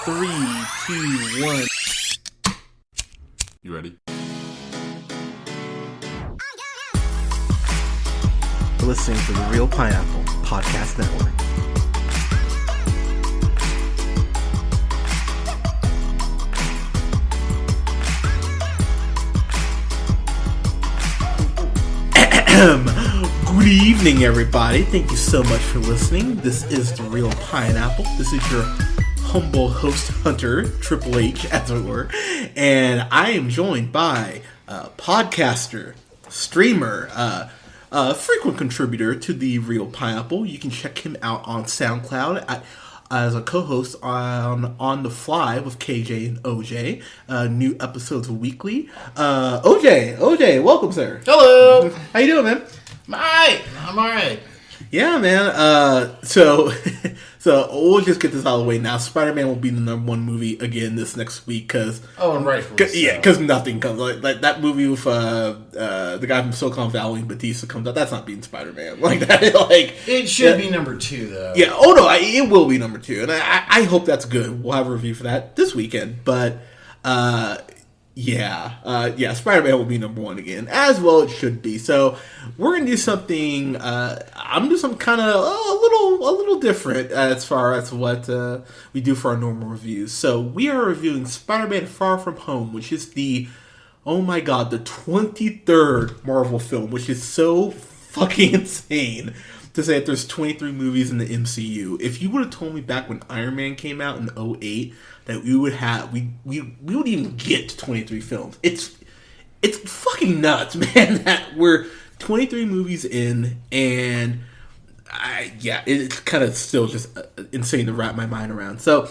3, 2, 1. You ready? You're listening to the Real Pineapple Podcast Network. Good evening, everybody. Thank you so much for listening. This is The Real Pineapple. This is your humble host, Hunter, Triple H, as it were. And I am joined by podcaster, streamer, frequent contributor to The Real Pineapple. You can check him out on SoundCloud as a co-host on the Fly with KJ and OJ. New episodes weekly. OJ, welcome, sir. Hello. How you doing, man? I'm alright. Yeah, man. So we'll just get this out of the way now. Spider-Man will be the number one movie again this next week because rightfully so. Yeah, because nothing comes like that movie with the guy from Silicon Valley and Batista comes out. That's not being Spider-Man like that. Like it should be number 2 though. Yeah. Oh no, it will be number 2, and I hope that's good. We'll have a review for that this weekend. But Spider-Man will be number 1 again, as well it should be. So we're gonna do something. I'm gonna do something kind of a little different as far as what we do for our normal reviews. So we are reviewing Spider-Man: Far From Home, which is the 23rd Marvel film, which is so fucking insane to say that there's 23 movies in the MCU. If you would have told me back when Iron Man came out in 2008 that we would would even get to 23 films. It's fucking nuts, man, that we're 23 movies in, and it's kind of still just insane to wrap my mind around. So,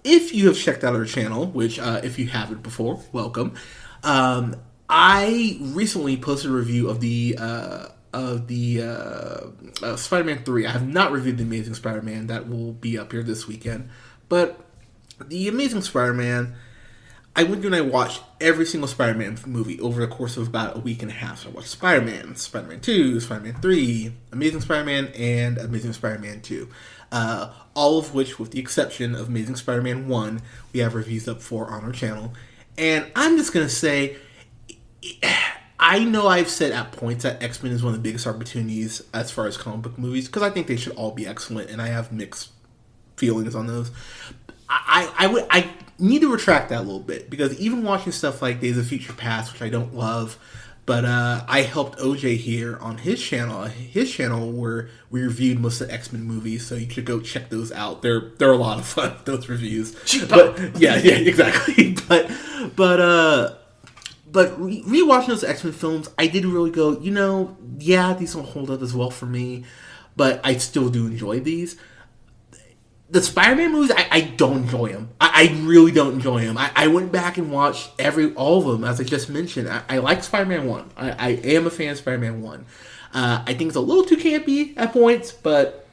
if you have checked out our channel, which if you haven't before, welcome. I recently posted a review of the Spider-Man 3. I have not reviewed The Amazing Spider-Man. That will be up here this weekend. But The Amazing Spider-Man, I went through and I watched every single Spider-Man movie over the course of about a week and a half. So I watched Spider-Man, Spider-Man 2, Spider-Man 3, Amazing Spider-Man, and Amazing Spider-Man 2. All of which, with the exception of Amazing Spider-Man 1, we have reviews up for on our channel. And I'm just going to say, I know I've said at points that X-Men is one of the biggest opportunities as far as comic book movies, because I think they should all be excellent, and I have mixed feelings on those. I need to retract that a little bit, because even watching stuff like Days of Future Past, which I don't love, but I helped OJ here on his channel where we reviewed most of the X-Men movies, so you should go check those out. They're a lot of fun, those reviews. But yeah, exactly. But rewatching those X-Men films, I did really go, these don't hold up as well for me, but I still do enjoy these. The Spider-Man movies, I don't enjoy them. I really don't enjoy them. I went back and watched all of them, as I just mentioned. I like Spider-Man 1. I am a fan of Spider-Man 1. I think it's a little too campy at points, but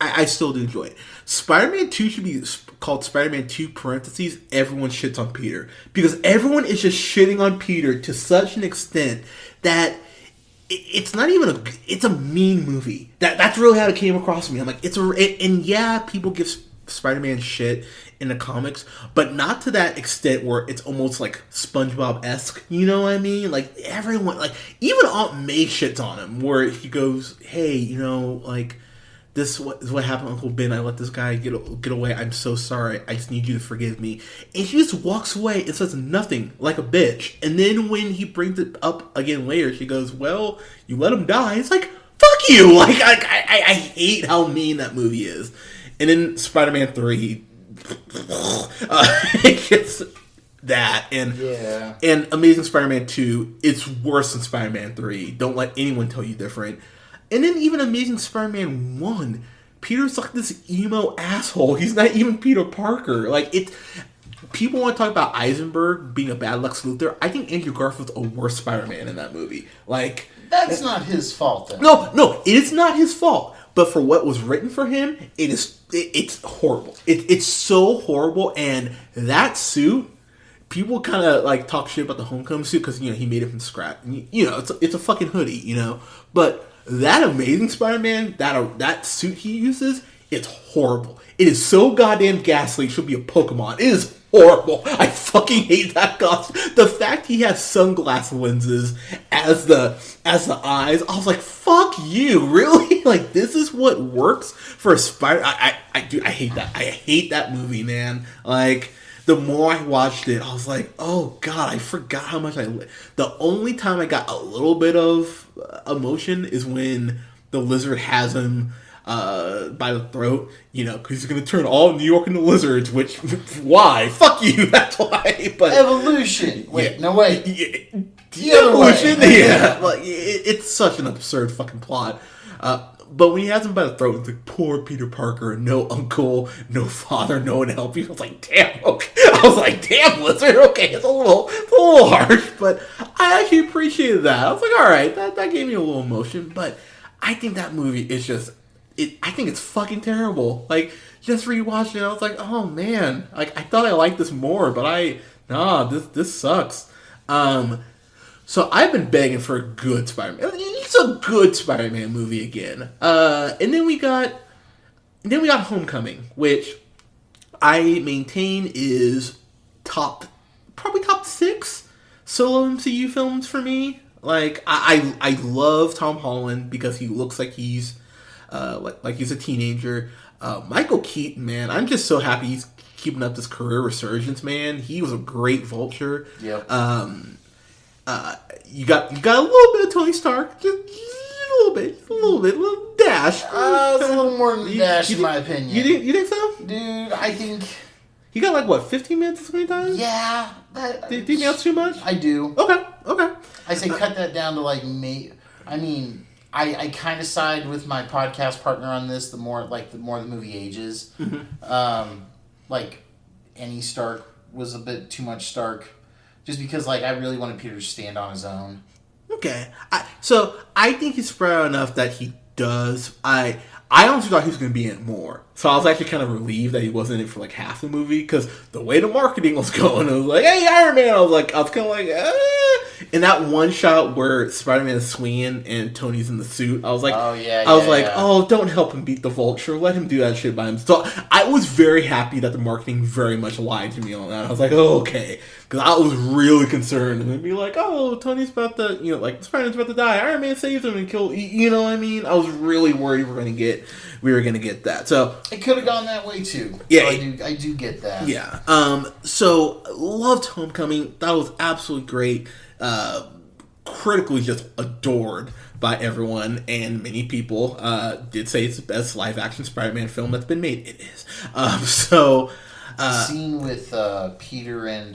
I still do enjoy it. Spider-Man 2 should be called Spider-Man 2 parentheses, everyone shits on Peter. Because everyone is just shitting on Peter to such an extent that it's not even it's a mean movie. That's really how it came across to me. I'm like, people give Spider-Man shit in the comics, but not to that extent where it's almost like SpongeBob-esque. You know what I mean? Like, everyone, like, even Aunt May shits on him, where he goes, hey, this is what happened to Uncle Ben. I let this guy get away. I'm so sorry. I just need you to forgive me. And she just walks away and says nothing, like a bitch. And then when he brings it up again later, she goes, well, you let him die. It's like, fuck you. Like, I hate how mean that movie is. And then Spider-Man 3, it gets that. And Amazing Spider-Man 2, it's worse than Spider-Man 3. Don't let anyone tell you different. And then even Amazing Spider-Man 1, Peter's like this emo asshole. He's not even Peter Parker. Like, people want to talk about Eisenberg being a bad Lex Luthor. I think Andrew Garfield's a worse Spider-Man in that movie. Like, that's not his fault, then. No, it is not his fault. But for what was written for him, it's horrible. It's so horrible. And that suit, people kind of like talk shit about the Homecoming suit because he made it from scratch. It's a fucking hoodie, But that Amazing Spider-Man, that suit he uses, It's horrible. It is so goddamn ghastly. It should be a Pokemon. It is horrible. I fucking hate that costume. The fact he has sunglass lenses as the eyes, I was like, fuck you, really? Like, this is what works for a Spider. I hate that. I hate that movie, man. Like, the more I watched it, I was like, oh god, I forgot how much the only time I got a little bit of emotion is when the lizard has him by the throat, because he's going to turn all New York into lizards, which, why? Fuck you, that's why. But evolution. Wait, no, wait. The evolution? Yeah. Like, it's such an absurd fucking plot. But when he has him by the throat, it's like, poor Peter Parker, no uncle, no father, no one to help you. I was like, damn, okay. I was like, damn, lizard, okay, it's a little harsh, but I actually appreciated that. I was like, alright, that gave me a little emotion, but I think that movie is just, I think it's fucking terrible. Like, just rewatching it, I was like, oh man, like, I thought I liked this more, but this sucks. So I've been begging for a good Spider-Man. It's a good Spider-Man movie again. And then we got Homecoming, which I maintain is probably top 6 solo MCU films for me. Like, I love Tom Holland because he looks like he's like he's a teenager. Michael Keaton, man, I'm just so happy he's keeping up this career resurgence, man. He was a great Vulture. Yep. You got a little bit of Tony Stark, just a little dash. It's a little more than a dash, in my opinion. You think so? Dude, I think he got like 15 minutes of screen time. Yeah. Do you think that's too much? I do. Okay. I say cut that down to like me. I mean, I kind of side with my podcast partner on this. The more the movie ages, like any Stark was a bit too much Stark. Just because, I really wanted Peter to stand on his own. Okay. So, I think he's spread out enough that he does. I honestly thought he was going to be in it more. So, I was actually kind of relieved that he wasn't in it for, half the movie. Because the way the marketing was going, I was like, hey, Iron Man! I was kind of like, In that one shot where Spider-Man is swinging and Tony's in the suit, I was like, oh, don't help him beat the Vulture. Let him do that shit by himself. So, I was very happy that the marketing very much lied to me on that. I was like, oh, okay. Because I was really concerned. And they'd be like, oh, Tony's about to, Spider-Man's about to die. Iron Man saves him and kills, you know what I mean? I was really worried we were going to get that. So it could have gone that way too. Yeah. So I do get that. Yeah. So loved Homecoming. That was absolutely great. Critically just adored by everyone, and many people did say it's the best live-action Spider-Man film that's been made. It is. Scene with Peter and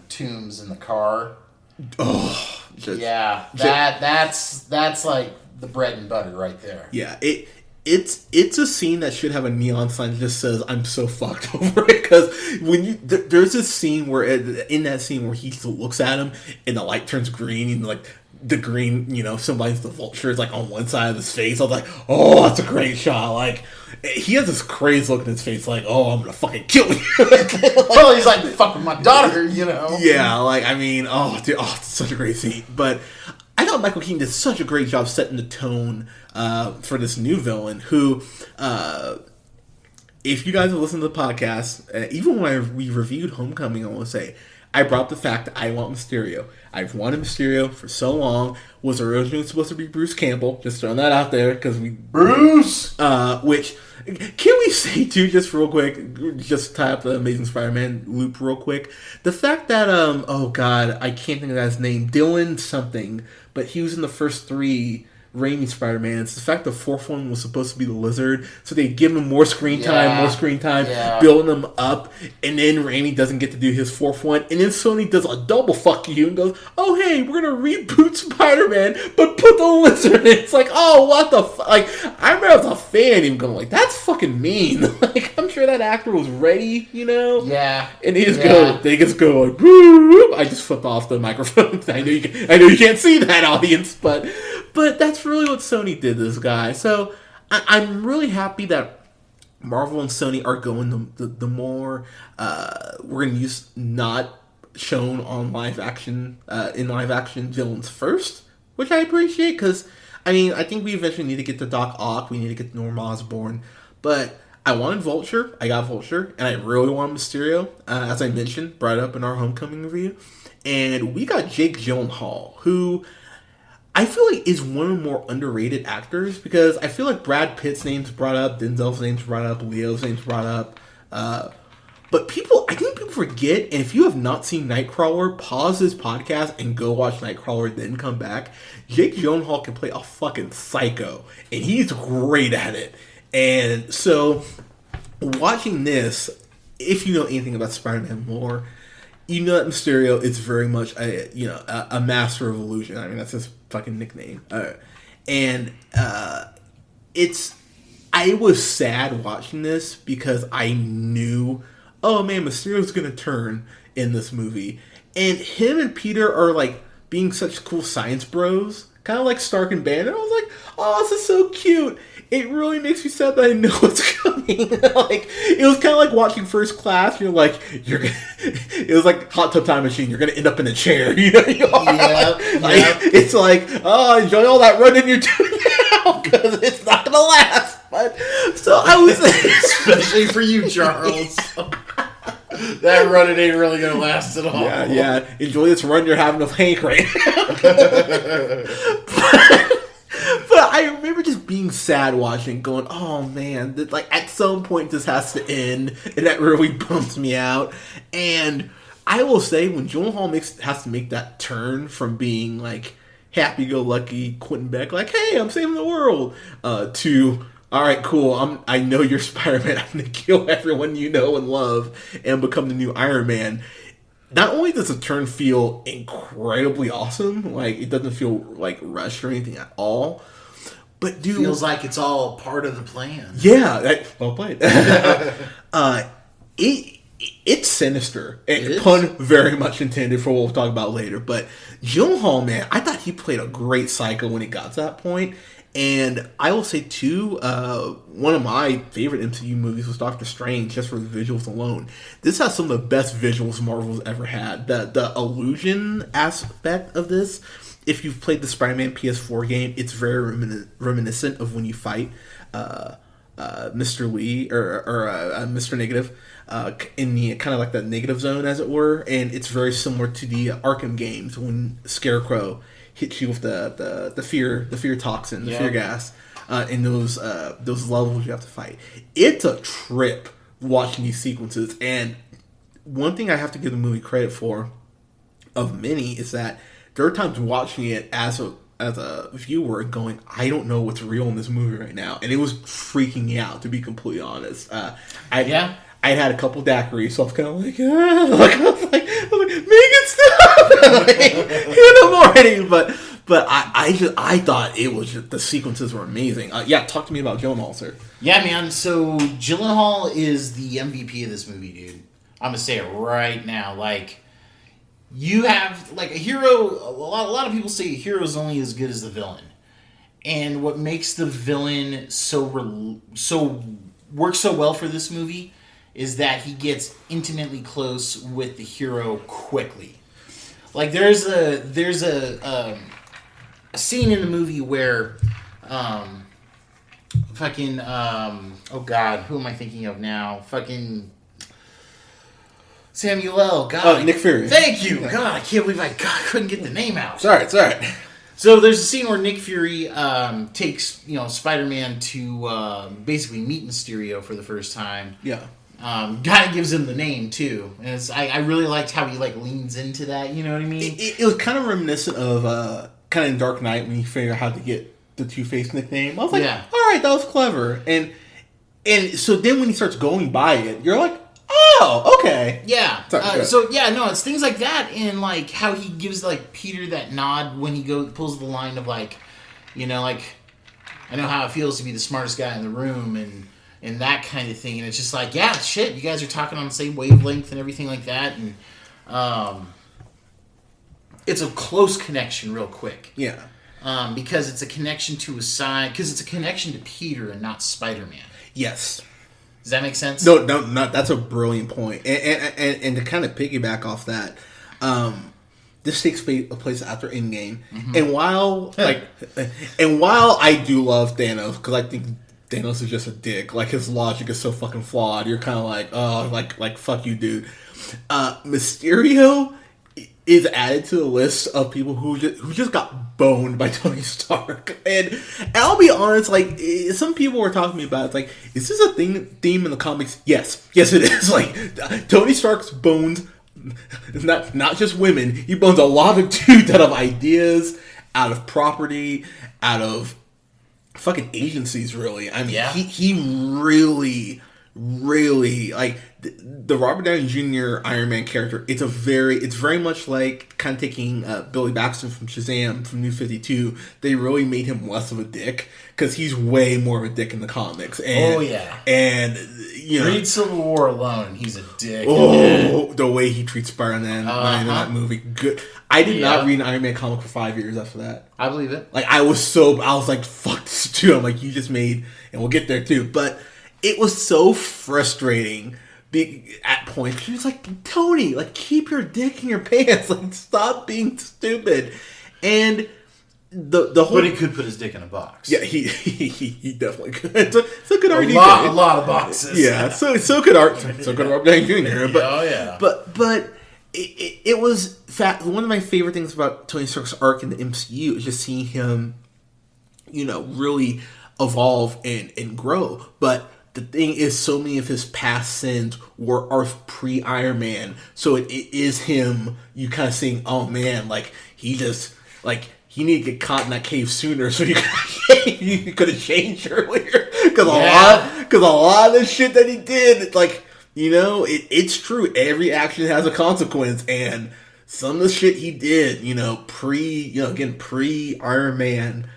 Toombs in the car. Oh, that's like the bread and butter right there. Yeah, it's a scene that should have a neon sign that just says "I'm so fucked" over it, because when there's this scene where in that scene where he looks at him and the light turns green and the green symbolizes the Vulture is on one side of his face. I was like, oh, that's a great shot. He has this crazy look in his face, oh, I'm gonna fucking kill you. Well, he's like, fuck with my daughter, Yeah, dude, it's such a great scene. But I thought Michael Keaton did such a great job setting the tone for this new villain who, if you guys have listened to the podcast, even when we reviewed Homecoming, I want to say, I brought up the fact that I want Mysterio. I've wanted Mysterio for so long. Was originally supposed to be Bruce Campbell. Just throwing that out there because Bruce! Which, can we say too, just real quick, just tie up the Amazing Spider-Man loop real quick. The fact that, oh god, I can't think of his name, Dylan something, but he was in the first 3 Raimi Spider-Mans. The fact the 4th one was supposed to be the Lizard, so they give him more screen time, building him up, and then Raimi doesn't get to do his 4th one, and then Sony does a double fuck you and goes, oh hey, we're gonna reboot Spider-Man, but put the Lizard in. It's oh, what the fuck? I remember as a fan even going that's fucking mean. I'm sure that actor was ready, Yeah. And they just go boop. I just flipped off the microphone. I know you can't see that, audience, but that's really what Sony did to this guy. So I'm really happy that Marvel and Sony are going the more we're going to use not shown on live action villains first, which I appreciate because I mean, I think we eventually need to get to Doc Ock. We need to get to Norm Osborn. But I wanted Vulture. I got Vulture. And I really wanted Mysterio. As I mentioned, brought up in our Homecoming review. And we got Jake Gyllenhaal, who I feel like is one of the more underrated actors. Because I feel like Brad Pitt's name's brought up. Denzel's name's brought up. Leo's name's brought up. But I think people forget, and if you have not seen Nightcrawler, pause this podcast and go watch Nightcrawler, then come back. Jake Gyllenhaal can play a fucking psycho, and he's great at it. And so, watching this, if you know anything about Spider-Man lore, you know that Mysterio is very much a master of illusion. I mean, that's his fucking nickname. I was sad watching this because I knew, oh man, Mysterio's gonna turn in this movie. And him and Peter are like being such cool science bros, kind of like Stark and Banner. I was like, oh, this is so cute. It really makes me sad that I know what's coming. Like, it was kind of like watching First Class. You're like, it was like Hot Tub Time Machine. You're gonna end up in a chair. It's like, oh, enjoy all that running you're doing now because it's not gonna last. But so I was, especially for you, Charles. That running ain't really gonna last at all. Yeah. Enjoy this run you're having with Hank right now. But I remember just being sad watching, going, "Oh man, like at some point this has to end," and that really bums me out. And I will say, when Gyllenhaal has to make that turn from being like happy-go-lucky Quentin Beck, like, "Hey, I'm saving the world," to all right, cool. I know you're Spider-Man. I'm gonna kill everyone you know and love and become the new Iron Man. Not only does the turn feel incredibly awesome, like it doesn't feel like rushed or anything at all, but dude, feels like it's all part of the plan. Yeah, well played. It's sinister. Pun very much intended for what we'll talk about later. But Gyllenhaal, man, I thought he played a great psycho when it got to that point. And I will say, too, one of my favorite MCU movies was Doctor Strange, just for the visuals alone. This has some of the best visuals Marvel's ever had. The illusion aspect of this, if you've played the Spider-Man PS4 game, it's very reminiscent of when you fight Mr. Lee, or Mr. Negative, in the kind of like the negative zone, as it were. And it's very similar to the Arkham games when Scarecrow hits you with the fear toxin, the fear gas, in those levels you have to fight. It's a trip watching these sequences, and one thing I have to give the movie credit for, of many, is that there are times watching it as a viewer going, I don't know what's real in this movie right now, and it was freaking me out, to be completely honest. I had a couple daiquiris, so I was kind of like, I was like, Megan, stop! Hit him already! But I thought it was just, the sequences were amazing. Talk to me about Gyllenhaal, sir. Yeah, man. So Gyllenhaal is the MVP of this movie, dude. I'm gonna say it right now. Like, you have like a hero. A lot of people say a hero is only as good as the villain, and what makes the villain so works so well for this movie is that he gets intimately close with the hero quickly. Like there's a scene in the movie where oh god, who am I thinking of now? Fucking Samuel L. God. Oh, Nick Fury. Thank you. God, I can't believe I couldn't get the name out. It's all right. So there's a scene where Nick Fury takes Spider-Man to basically meet Mysterio for the first time. Yeah. Kind of gives him the name too, and I really liked how he like leans into that. You know what I mean? It was kind of reminiscent of kind of in Dark Knight when you figure out how to get the Two-Face nickname. I was like, all right, that was clever. And so then when he starts going by it, you're like, oh, okay. Yeah. It's things like that, and like how he gives like Peter that nod when he pulls the line of like, I know how it feels to be the smartest guy in the room, and that kind of thing. And it's just like, yeah, shit, you guys are talking on the same wavelength and everything like that. And it's a close connection real quick. Yeah. Because it's a connection to a side, because it's a connection to Peter and not Spider-Man. Yes. Does that make sense? No, that's a brilliant point. And to kind of piggyback off that, this takes place after Endgame, and while I do love Thanos because I think Thanos is just a dick. Like his logic is so fucking flawed. You're kind of like, oh, like fuck you, dude. Mysterio is added to the list of people who just got boned by Tony Stark, and I'll be honest, like some people were talking to me about it, it's like, is this a theme in the comics? Yes it is. Like Tony Stark's bones. Not just women. He bones a lot of dudes out of ideas, out of property, out of fucking agencies. Really, I mean, he really like the Robert Downey Jr. Iron Man character. It's very much like kind of taking Billy Baxter from Shazam from New 52. They really made him less of a dick because he's way more of a dick in the comics. And, and you know, read Civil War alone, he's a dick. Oh, the way he treats Spider-Man in that movie. Good. I did not read an Iron Man comic for 5 years after that. I believe it. Like I was like, fuck this dude. I'm like, you just made, and we'll get there too. But it was so frustrating at points. She was like, Tony, like keep your dick in your pants. Like stop being stupid. And the whole. But he could put his dick in a box. Yeah, he definitely could. So could a lot of boxes. Yeah, so could Robert Downey Jr. But but it was one of my favorite things about Tony Stark's arc in the MCU is just seeing him, you know, really evolve and grow. But the thing is, so many of his past sins are pre-Iron Man. So it is him, you kind of seeing, oh man, like, he just, like, he needed to get caught in that cave sooner so you could have changed earlier. Because a lot of the shit that he did, like, you know, it's true. Every action has a consequence. And some of the shit he did, you know, pre-Iron Man,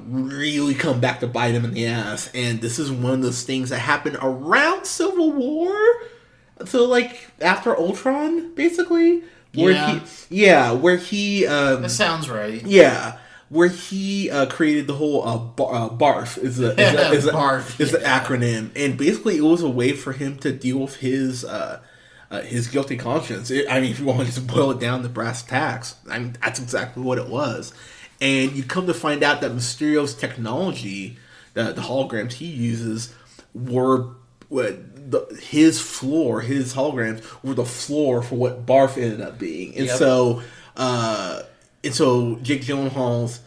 really come back to bite him in the ass. And this is one of those things that happened around Civil War, so like after Ultron, basically, where he that sounds right. Yeah, where he created the whole BARF is the acronym, and basically it was a way for him to deal with his guilty conscience. I mean, if you want to just boil it down to brass tacks, I mean that's exactly what it was. And you come to find out that Mysterio's technology, the holograms he uses, were his holograms were the floor for what BARF ended up being. And so Jake Gyllenhaal's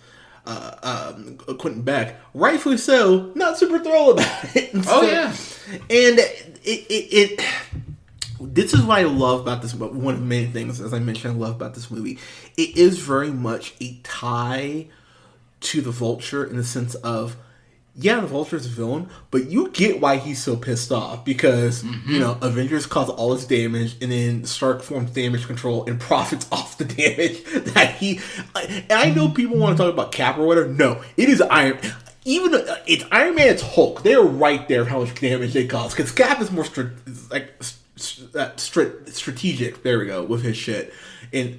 Quentin Beck, rightfully so, not super thrilled about it. And it this is what I love about this. One of the main things, as I mentioned, I love about this movie. It is very much a tie to the Vulture in the sense of, yeah, the Vulture is a villain, but you get why he's so pissed off because, you know, Avengers caused all this damage, and then Stark forms damage control and profits off the damage that he. And I know people want to talk about Cap or whatever. No, it is Iron. Even it's Iron Man, it's Hulk. They're right there of how much damage they cause because Cap is more strategic. There we go with his shit. And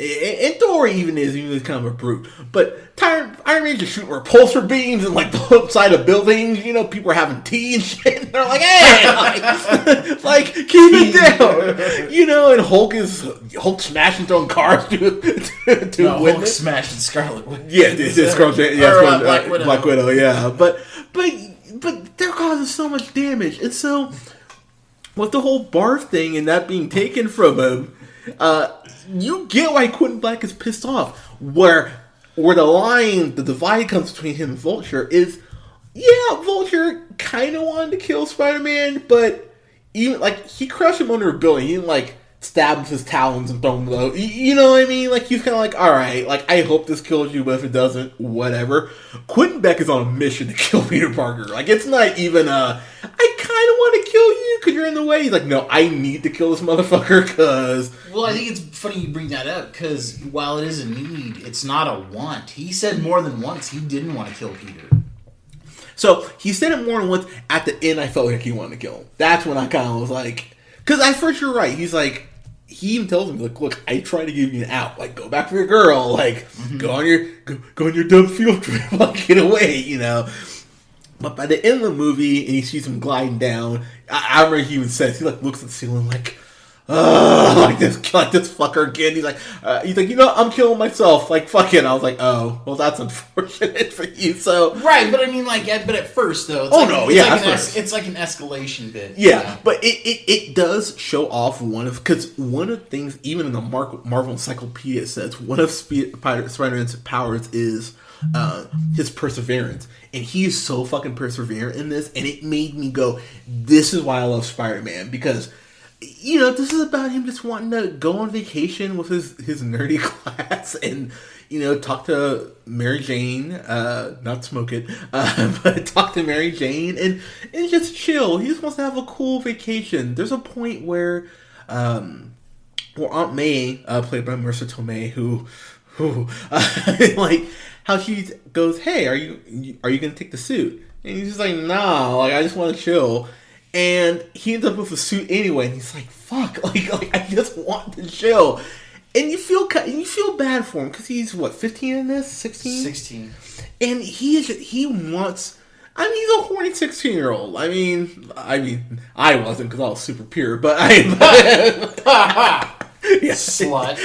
Thor even is kind of a brute. But Iron Man just shooting repulsor beams and like the upside of buildings. You know, people are having tea and shit. And they're like, hey, like keep it down. You know, and Hulk smashing throwing cars to Hulk smashing Scarlet Witch. Yeah, Black Widow. Yeah, but they're causing so much damage, and so with the whole BARF thing and that being taken from him, you get why Quentin Beck is pissed off. Where the divide comes between him and Vulture is, yeah, Vulture kind of wanted to kill Spider-Man, but even like he crushed him under a building. He didn't like stab him with his talons and throw him below. You know what I mean? Like he's kind of like, all right, like I hope this kills you, but if it doesn't, whatever. Quentin Beck is on a mission to kill Peter Parker. Like it's not even I kind of want to kill you because you're in the way. He's like, no, I need to kill this motherfucker because. Well, I think it's funny you bring that up because while it is a need, it's not a want. He said more than once he didn't want to kill Peter. So he said it more than once. At the end, I felt like he wanted to kill him. That's when I kind of was like, because at first you're right. He's like, he even tells him like, look, I try to give you an out. Like, go back for your girl. Like, go on your dumb field trip. Like, get away. You know. But by the end of the movie, and he sees him gliding down, I remember he even says, he like looks at the ceiling like, like this fucker again. He's like, I'm killing myself. Like, fuck it. I was like, oh, well, that's unfortunate for you. So right, but I mean, like, but at first though, it's like an escalation bit. Yeah, you know? but it does show off one of the things, even in the Marvel Encyclopedia, it says one of Spider-Man's powers is his perseverance, and he is so fucking perseverant in this, and it made me go, this is why I love Spider-Man, because this is about him just wanting to go on vacation with his nerdy class and talk to Mary Jane, not smoke it, but talk to Mary Jane and just chill. He just wants to have a cool vacation. There's a point where Aunt May, played by Marissa Tomei, who like how she goes, "Hey, are you gonna take the suit?" And he's just like, "No, like I just want to chill." And he ends up with a suit anyway, and he's like, "Fuck, like I just want to chill." And you feel bad for him because he's what, 15 in this, 16, 16, and he wants. I mean, he's a horny 16-year-old. I mean, I wasn't because I was super pure, but yeah, slut.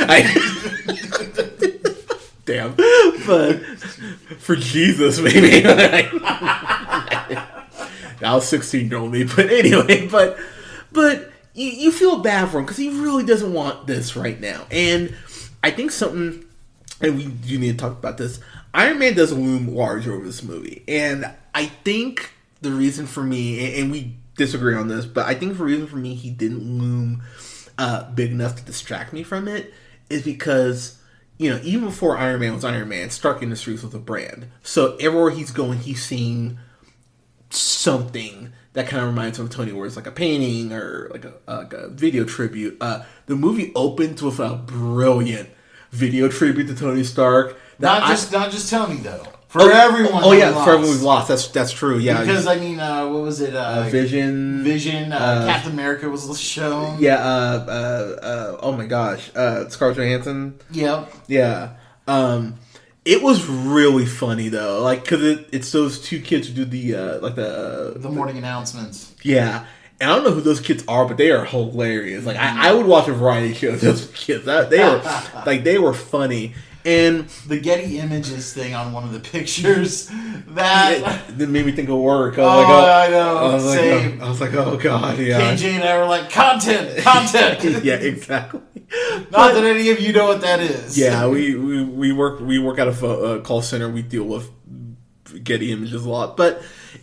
Damn, but for Jesus, maybe. I was 16-year-old me, but anyway, but you feel bad for him because he really doesn't want this right now. And I think something, and we do need to talk about this, Iron Man does loom large over this movie. And I think the reason for me, and we disagree on this, but I think the reason for me he didn't loom big enough to distract me from it is because, even before Iron Man was Iron Man, Stark Industries was a brand. So everywhere he's going, he's seeing something that kind of reminds him of Tony, where it's like a painting or like a video tribute. The movie opens with a brilliant video tribute to Tony Stark. Not just Tony though. For everyone. Oh yeah, for everyone we've lost. That's true. Yeah, because I mean, what was it? Vision. Captain America was shown. Yeah. Oh my gosh. Scarlett Johansson. Yeah. Yeah. It was really funny though, like because it's those two kids who do the morning announcements. Yeah, and I don't know who those kids are, but they are hilarious. Like I would watch a variety show of those kids. They were funny. And the Getty Images thing on one of the pictures that made me think of work. I know. I was like, oh god, yeah. KJ and I were like, content. Yeah, exactly. Not that any of you know what that is. Yeah, we work at a call center. We deal with Getty Images a lot, but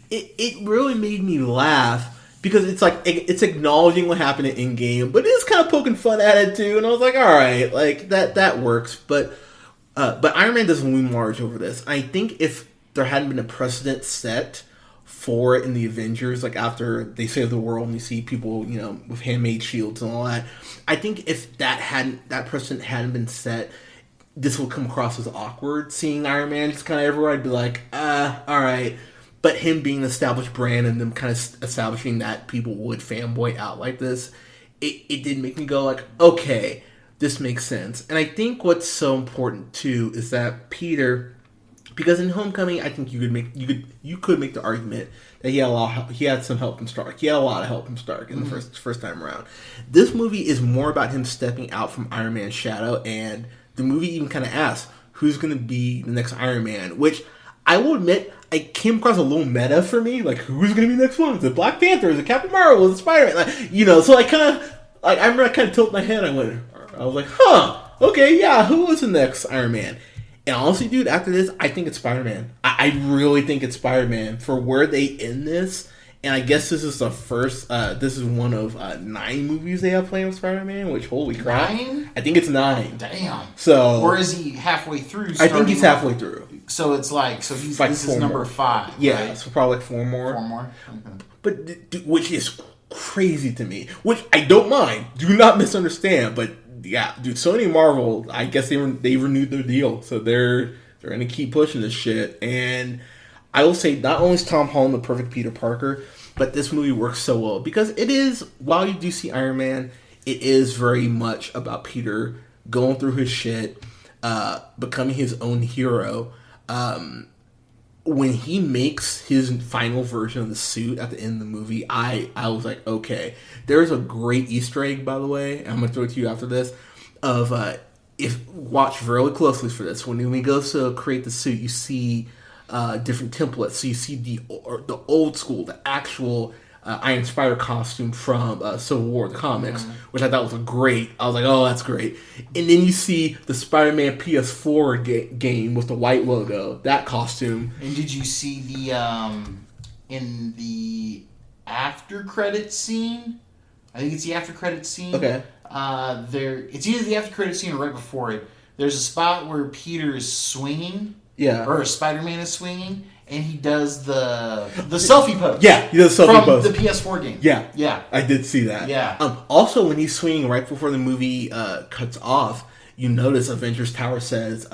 it really made me laugh. Because it's like, it's acknowledging what happened in game, but it's kind of poking fun at it too. And I was like, all right, like that works. But Iron Man doesn't loom large over this. I think if there hadn't been a precedent set for it in the Avengers, like after they save the world and you see people, with handmade shields and all that, I think if that precedent hadn't been set, this would come across as awkward. Seeing Iron Man just kind of everywhere, I'd be like, all right. But him being an established brand and them kind of establishing that people would fanboy out like this, it did make me go like, okay, this makes sense. And I think what's so important too is that Peter, because in Homecoming, I think you could make the argument that he had some help from Stark. He had a lot of help from Stark in the first time around. This movie is more about him stepping out from Iron Man's shadow, and the movie even kind of asks who's going to be the next Iron Man, which I will admit, I came across a little meta for me. Like, who's going to be the next one? Is it Black Panther? Is it Captain Marvel? Is it Spider-Man? Like, so I remember I kind of tilted my head. I was like, huh, okay, yeah, who was the next Iron Man? And honestly, dude, after this, I think it's Spider-Man. I really think it's Spider-Man for where they end this. And I guess this is the first, this is one of 9 movies they have playing with Spider-Man, which, holy crap. 9? I think it's 9. Damn. So, or is he halfway through? I think he's halfway through. So it's like, this is number 5. Yeah, right? so probably like 4 more. 4 more? Okay. But, which is crazy to me. Which I don't mind. Do not misunderstand. But, yeah, dude, Sony and Marvel, I guess they renewed their deal. So they're going to keep pushing this shit. And I will say, not only is Tom Holland the perfect Peter Parker, but this movie works so well. Because it is, while you do see Iron Man, it is very much about Peter going through his shit, becoming his own hero, when he makes his final version of the suit at the end of the movie, I was like, okay. There's a great Easter egg, by the way, and I'm going to throw it to you after this, of, if watch really closely for this. When he goes to create the suit, you see different templates. So you see the old school, the actual Iron Spider costume from Civil War, the comics, which I thought was I was like, oh, that's great. And then you see the Spider-Man PS4 game with the white logo, that costume. And did you see in the after credit scene? I think it's the after credit scene. Okay. It's either the after credit scene or right before it. There's a spot where Peter is swinging. Yeah. Or Spider-Man is swinging, and he does the selfie pose. Yeah, he does the selfie pose. From the PS4 game. Yeah. Yeah. I did see that. Yeah. Also, when he's swinging right before the movie cuts off, you notice Avengers Tower says,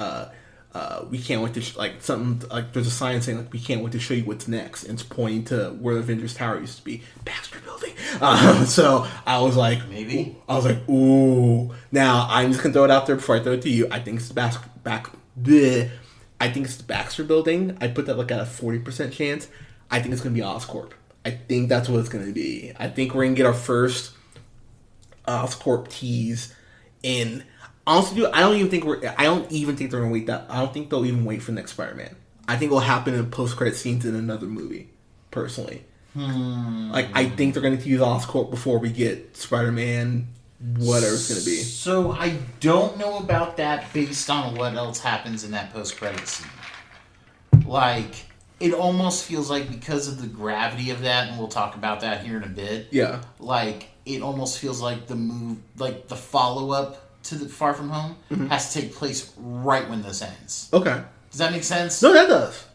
we can't wait to something like there's a sign saying like we can't wait to show you what's next, and it's pointing to where the Avengers Tower used to be, Baxter Building. So I was like, maybe. I was like, ooh. Now I'm just gonna throw it out there before I throw it to you. I think it's I think it's the Baxter Building. I put that like at a 40% chance. I think it's gonna be Oscorp. I think that's what it's gonna be. I think we're gonna get our first Oscorp tease in. Honestly, I don't even think they're gonna wait that. I don't think they'll even wait for the next Spider-Man. I think it'll happen in post-credit scenes in another movie. Personally, I think they're gonna use Oscorp before we get Spider-Man, whatever it's gonna be. So I don't know about that based on what else happens in that post-credit scene. Like, it almost feels like because of the gravity of that, and we'll talk about that here in a bit. Yeah. Like, it almost feels like the follow-up to the Far From Home has to take place right when this ends. Okay. Does that make sense? No, that does.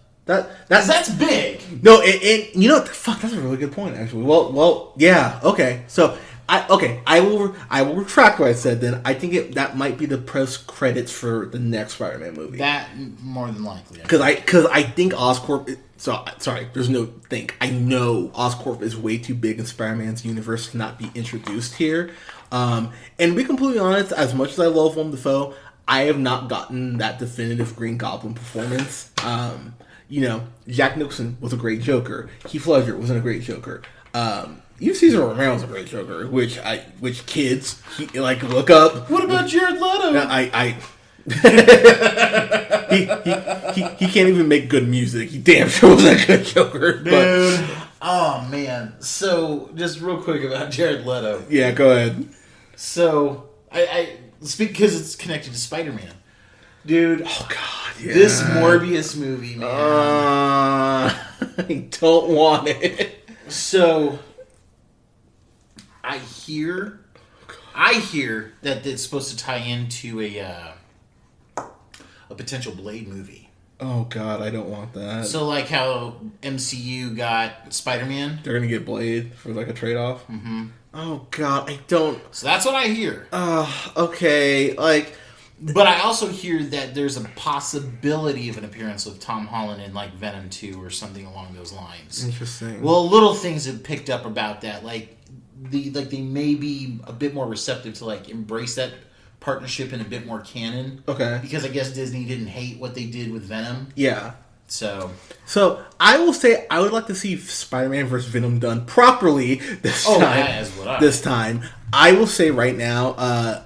That's big. No, and you know, fuck, that's a really good point, actually. Well, yeah, okay. So, I will retract what I said. Then I think that might be the post credits for the next Spider-Man movie. That more than likely. Because I think Oscorp. Sorry, there's no think. I know Oscorp is way too big in Spider-Man's universe to not be introduced here. And to be completely honest, as much as I love Willem Dafoe, I have not gotten that definitive Green Goblin performance. Jack Nicholson was a great Joker. Heath Ledger was a great Joker. Even Cesar Romero was a great Joker, which kids look up. What about Jared Leto? He can't even make good music. He damn sure was a good Joker, dude. Oh man! So just real quick about Jared Leto. Yeah, go ahead. So I speak because it's connected to Spider-Man, dude. Oh god, yeah. This Morbius movie, man. I don't want it. So I hear that it's supposed to tie into a potential Blade movie. Oh god, I don't want that. So like how MCU got Spider-Man, they're gonna get Blade for like a trade-off. Mm-hmm. Oh god, I don't. So that's what I hear. Okay, but I also hear that there's a possibility of an appearance with Tom Holland in like Venom 2 or something along those lines. Interesting. Well, little things have picked up about that, they may be a bit more receptive to embrace that partnership in a bit more canon. Okay. Because I guess Disney didn't hate what they did with Venom. Yeah. So I will say I would like to see Spider-Man vs. Venom done properly this time. That is what this time. I will say right now,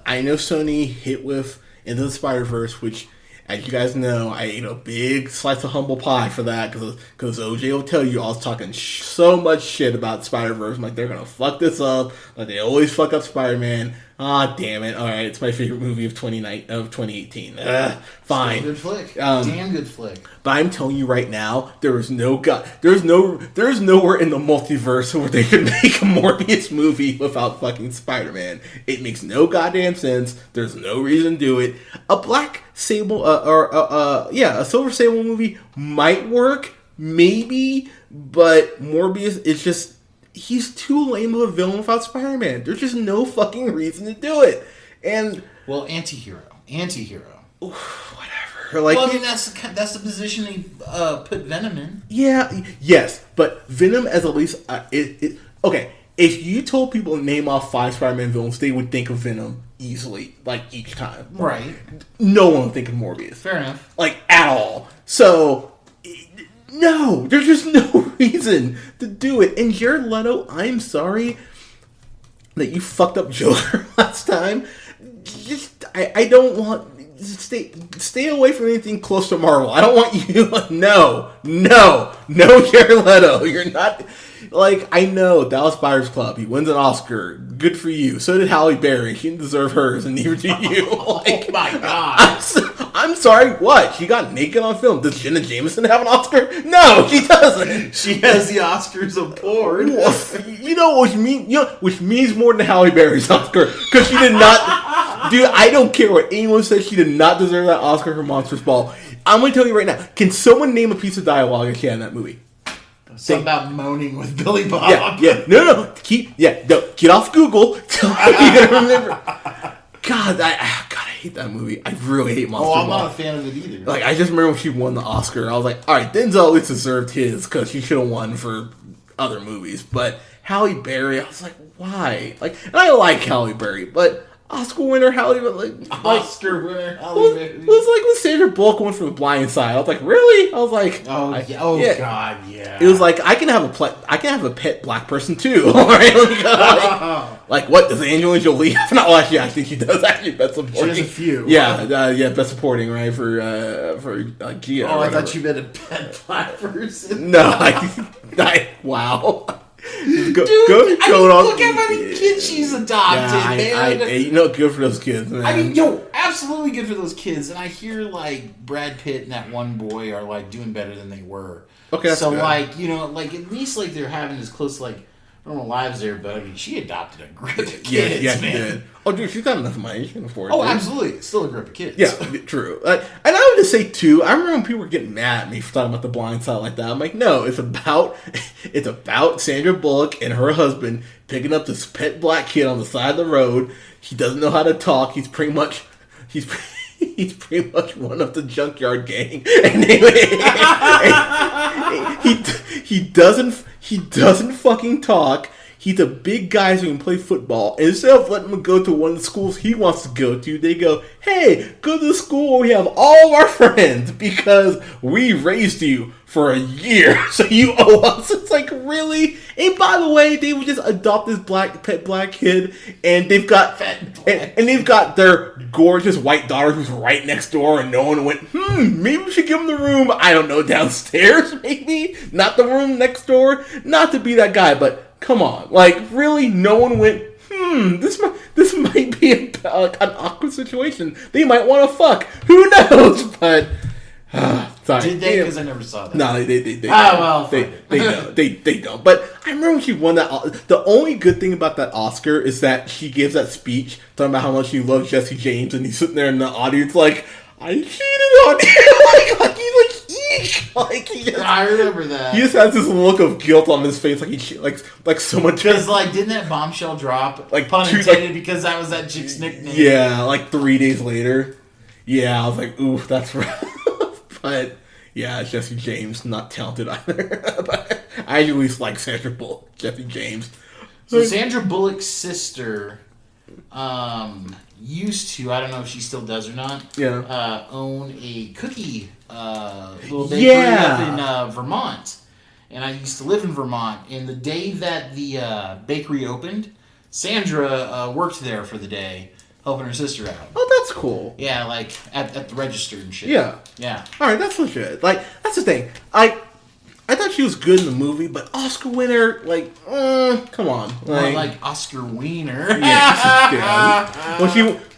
I know Sony hit with Into the Spider-Verse, which, as you guys know, I ate a big slice of humble pie for that because OJ will tell you I was talking so much shit about Spider-Verse. I'm like, they're gonna fuck this up. Like they always fuck up Spider-Man. Ah, damn it! All right, it's my favorite movie of 2018. Fine, good flick. Damn good flick. But I'm telling you right now, there's nowhere in the multiverse where they could make a Morbius movie without fucking Spider-Man. It makes no goddamn sense. There's no reason to do it. A Black Sable a Silver Sable movie might work, maybe, but Morbius is just. He's too lame of a villain without Spider-Man. There's just no fucking reason to do it. And anti-hero. Whatever. That's the position he put Venom in. Yeah, yes, but Venom as at least okay. If you told people to name off 5 Spider-Man villains, they would think of Venom easily, each time. Right. No one would think of Morbius. Fair enough. At all. So No, there's just no reason to do it. And Jared Leto, I'm sorry that you fucked up Joker last time. Just, I don't want... Stay away from anything close to Marvel. I don't want you... No, Jared Leto. You're not... Like, I know, Dallas Buyers Club, he wins an Oscar. Good for you. So did Halle Berry. She didn't deserve hers, and neither do you. Like, oh my god. I'm sorry, what? She got naked on film. Does Jenna Jameson have an Oscar? No, she doesn't. She has the Oscars of porn. You know which means more than Halle Berry's Oscar. Because she did not... Dude, I don't care what anyone says. She did not deserve that Oscar for Monsters Ball. I'm going to tell you right now. Can someone name a piece of dialogue that she had in that movie? Something about moaning with Billy Bob. Yeah. No. Get off Google. You gotta remember. God, I hate that movie. I really hate Monster Ball. I'm not a fan of it either. Like, I just remember when she won the Oscar. I was like, all right, Denzel at least deserved his because she should have won for other movies. But Halle Berry, I was like, why? Like, and I like Halle Berry, but Oscar winner Halle Berry. Oscar winner Halle Berry. It was like when Sandra Bullock went for The Blind Side. I was like, really? I was like, God, yeah. It was like I can have a pet black person too. Right? Like what does Angelina Jolie have? No, actually, I think she does. Actually, best supporting. She has a few. Yeah, best supporting, right for Gia. Oh, I thought you meant a pet black person. No, wow. Look how many kids she's adopted, man. Good for those kids, man. I mean, absolutely good for those kids. And I hear, like, Brad Pitt and that one boy are, like, doing better than they were. Okay, that's good. Like, like, at least, like, they're having as close, like, normal lives there. But, I mean, she adopted a group of kids, man. She did. Oh, dude, she's got enough money. She can afford it. Oh, absolutely. It's still a group of kids. Yeah, true. And I would just say, too, I remember when people were getting mad at me for talking about The Blind Side like that. I'm like, no, it's about Sandra Bullock and her husband picking up this pet black kid on the side of the road. He doesn't know how to talk. He's pretty much one of the Junkyard Gang. And he doesn't fucking talk. He's a big guy who can play football. And instead of letting him go to one of the schools he wants to go to, they go, hey, go to the school where we have all of our friends because we raised you for a year, so you owe us. It's like, really? And by the way, they would just adopt this pet black kid, and they've got their gorgeous white daughter who's right next door, and no one went, maybe we should give him the room, I don't know, downstairs, maybe? Not the room next door? Not to be that guy, but come on. Like, really? No one went, this might be an awkward situation. They might want to fuck. Who knows? But, sorry. Did they? Because I never saw that. No, they they don't. But I remember when she won that. The only good thing about that Oscar is that she gives that speech talking about how much she loves Jesse James, and he's sitting there in the audience like, I cheated on you. like he's like, eek. Like I remember that. He just has this look of guilt on his face, like someone. Because didn't that bombshell drop? Like pun intended, because that was that chick's nickname. Yeah, like 3 days later. Yeah, I was like, ooh, that's rough. But yeah, Jesse James, not talented either. But I usually like Sandra Bullock, Jesse James. So Sandra Bullock's sister used to, I don't know if she still does or not, own a cookie little bakery up in Vermont. And I used to live in Vermont. And the day that the bakery opened, Sandra worked there for the day, helping her sister out. Oh, that's cool. Yeah, like at the register and shit. Yeah. All right, that's legit. Like, that's the thing. I thought she was good in the movie, but Oscar winner, like, come on. Like Oscar Wiener. Yeah.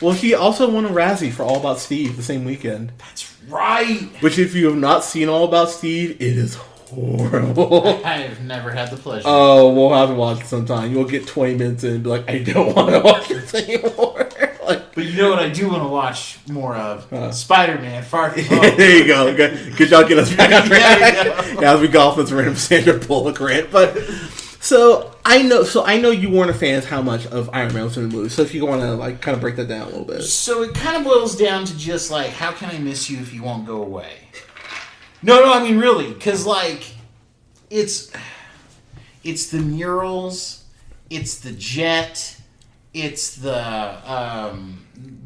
Well, she also won a Razzie for All About Steve the same weekend. That's right. Which, if you have not seen All About Steve, it is horrible. I have never had the pleasure. Oh, we'll have to watch it sometime. You'll get 20 minutes in and be like, I don't want to watch this anymore. But you know what I do want to watch more of? Spider-Man Far From Home. There you go. Good job getting us back on track. As we go off this random Sandra Bullock rant. But so I know you weren't a fan of how much of Iron Man was in the movie. So if you want to kind of break that down a little bit. So it kind of boils down to just how can I miss you if you won't go away? No, I mean really, because it's the murals, it's the jet, it's the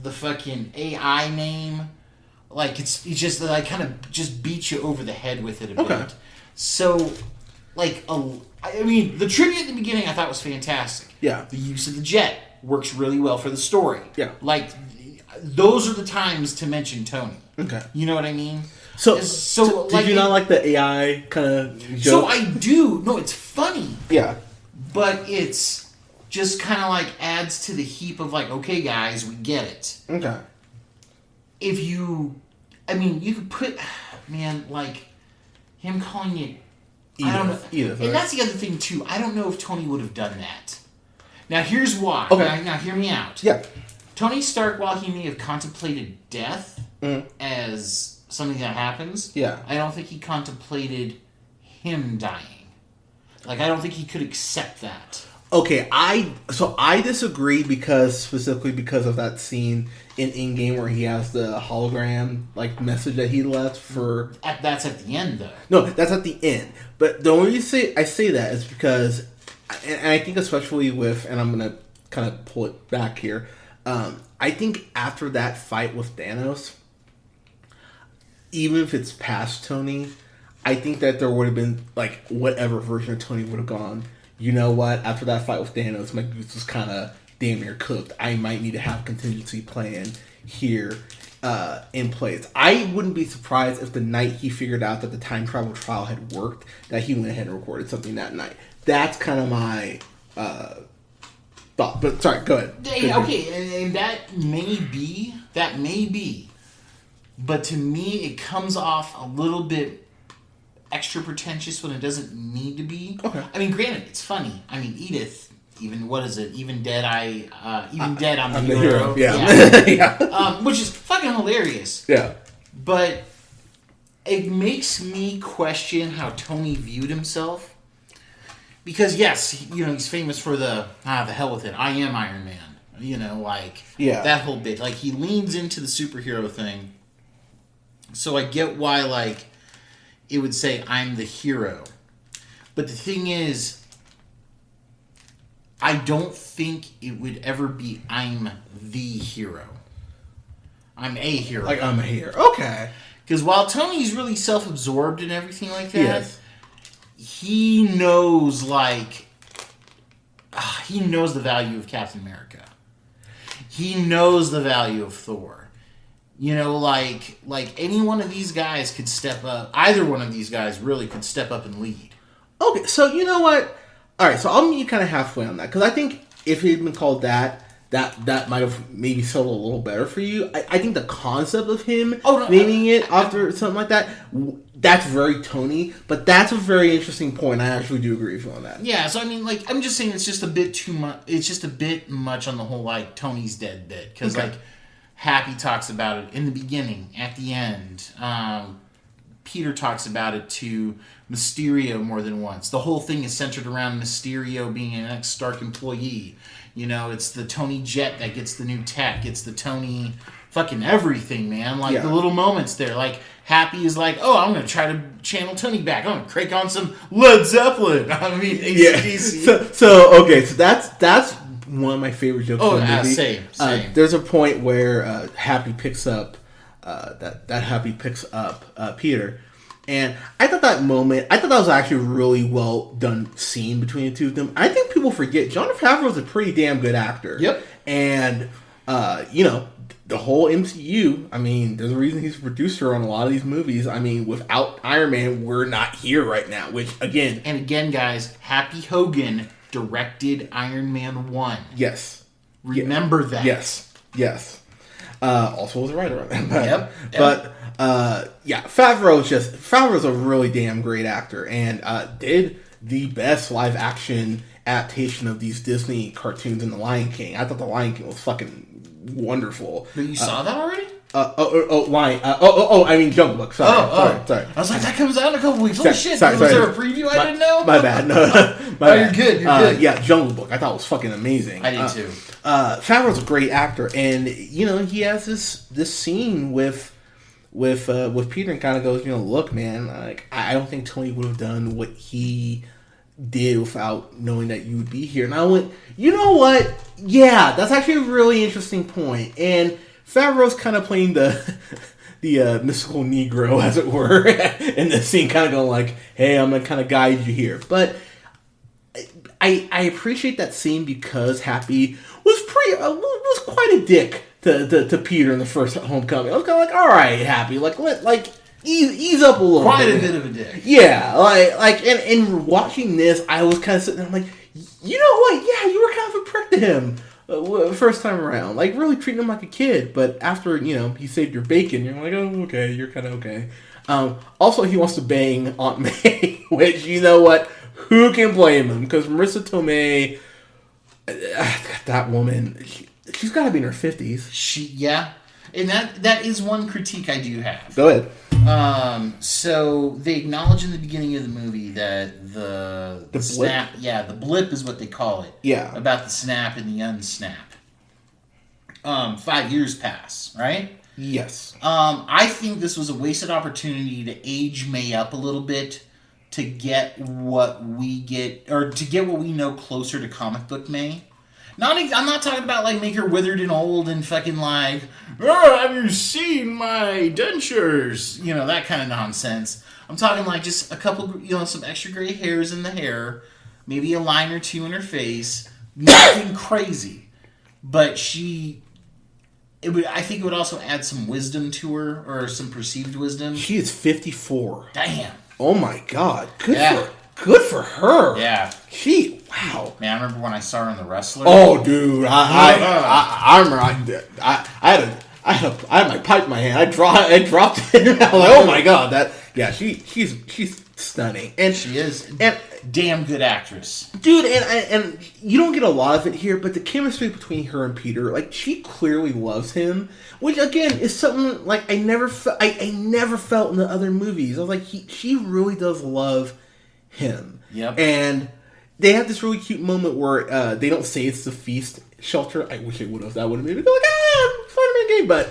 fucking AI name. It's just that I kind of just beat you over the head with it a bit. So, like, I mean, the tribute at the beginning I thought was fantastic. Yeah. The use of the jet works really well for the story. Yeah. Like, those are the times to mention Tony. Okay. You know what I mean? So like, did you not like the AI kind of joke? So I do. No, it's funny. Yeah. But it's just kind of like adds to the heap of like, okay, guys, we get it. Okay. If you, I mean, you could put, man, like, him calling it, I don't know. Edith, right? And that's the other thing, too. I don't know if Tony would have done that. Now, here's why. Okay. Now, hear me out. Yeah. Tony Stark, while he may have contemplated death as something that happens, Yeah. I don't think he contemplated him dying. Like, I don't think he could accept that. Okay, I disagree specifically because of that scene in Endgame where he has the hologram like message that he left for. That's at the end, though. No, that's at the end. But the only reason I say that is because, and I think especially with, and I'm gonna kind of pull it back here. I think after that fight with Thanos, even if it's past Tony, I think that there would have been like whatever version of Tony would have gone. You know what? After that fight with Thanos, my goose was kind of damn near cooked. I might need to have a contingency plan here in place. I wouldn't be surprised if the night he figured out that the time travel trial had worked, that he went ahead and recorded something that night. That's kind of my thought. But sorry, go ahead. Okay, and that may be. But to me, it comes off a little bit extra pretentious when it doesn't need to be. Okay. I mean, granted, it's funny. I mean, Edith, even dead, I'm the hero. Yeah. Yeah. Which is fucking hilarious. Yeah. But it makes me question how Tony viewed himself. Because yes, he's famous for the hell with it. I am Iron Man. That whole bit. Like, he leans into the superhero thing. So I get why, like, it would say, I'm the hero. But the thing is, I don't think it would ever be, I'm the hero. I'm a hero. Like, I'm a hero. Okay. Because while Tony's really self-absorbed and everything like that, yes. he knows, like, he knows the value of Captain America. He knows the value of Thor. Like any one of these guys could step up. Either one of these guys really could step up and lead. Okay, so you know what? All right, so I'll meet you kind of halfway on that. Because I think if it had been called that might have maybe sold a little better for you. I think the concept of him naming it after something like that, that's very Tony. But that's a very interesting point. I actually do agree with you on that. Yeah, so I mean, like, I'm just saying it's just a bit too much. It's just a bit much on the whole, like, Tony's dead bit. Because, like, Happy talks about it in the beginning, at the end. Peter talks about it to Mysterio more than once. The whole thing is centered around Mysterio being an ex-Stark employee. It's the Tony jet that gets the new tech. It's the Tony fucking everything, man. Like, the little moments there. Like, Happy is like, oh, I'm going to try to channel Tony back. I'm going to crank on some Led Zeppelin. I mean, AC/DC. Yeah. So that's one of my favorite jokes in the movie. Same. There's a point where Happy picks up Happy picks up Peter, and I thought that was actually a really well done scene between the two of them. I think people forget Jon Favreau is a pretty damn good actor. Yep. And the whole MCU. I mean, there's a reason he's a producer on a lot of these movies. I mean, without Iron Man, we're not here right now. Which again, guys, Happy Hogan directed Iron Man 1. Yes. Remember that. Yes. Also was a writer on that. Yep. But Favreau's a really damn great actor and did the best live action adaptation of these Disney cartoons in The Lion King. I thought The Lion King was fucking wonderful. But you saw that already? I mean Jungle Book. Sorry. I was like, that comes out in a couple weeks. Holy shit! Was there a preview I didn't know? My bad. No, you're good. You're good. Yeah, Jungle Book. I thought it was fucking amazing. I did too. Favreau's a great actor, and he has this scene with Peter, and kind of goes, look, man, like I don't think Tony would have done what he did without knowing that you would be here. And I went, you know what? Yeah, that's actually a really interesting point. And Favreau's kind of playing the mystical Negro, as it were, in this scene, kind of going like, "Hey, I'm gonna kind of guide you here." But I appreciate that scene because Happy was quite a dick to Peter in the first Homecoming. I was kind of like, "All right, Happy, ease up a little bit." Quite a bit of a dick. Yeah, and watching this, I was kind of sitting there, I'm like, you know what? Yeah, you were kind of a prick to him first time around. Like, really treating him like a kid. But after, he saved your bacon, you're like, oh, okay, you're kind of okay. Also, he wants to bang Aunt May, which, you know what? Who can blame him? Because Marissa Tomei, that woman, she's got to be in her 50s. Yeah. And that is one critique I do have. Go ahead. So they acknowledge in the beginning of the movie that the snap, the blip is what they call it. Yeah. About the snap and the unsnap. 5 years pass, right? Yes. I think this was a wasted opportunity to age May up a little bit to get what we get, or to get what we know closer to comic book May. I'm not talking about make her withered and old and fucking have you seen my dentures? That kind of nonsense. I'm talking just a couple, some extra gray hairs in the hair, maybe a line or two in her face, nothing crazy. But I think it would also add some wisdom to her, or some perceived wisdom. She is 54. Damn. Oh my God. Good for her. Yeah. Wow. Man, I remember when I saw her in The Wrestler. Oh, dude. I remember I had my pipe in my hand. I dropped it. I was like, oh my God. She's stunning. And she is. And damn good actress. Dude, and you don't get a lot of it here, but the chemistry between her and Peter, she clearly loves him, which again is something I never felt in the other movies. I was like, she really does love him. Yep. And they have this really cute moment where they don't say it's the feast shelter. I wish they would have. That would have made me go Spider-Man game. But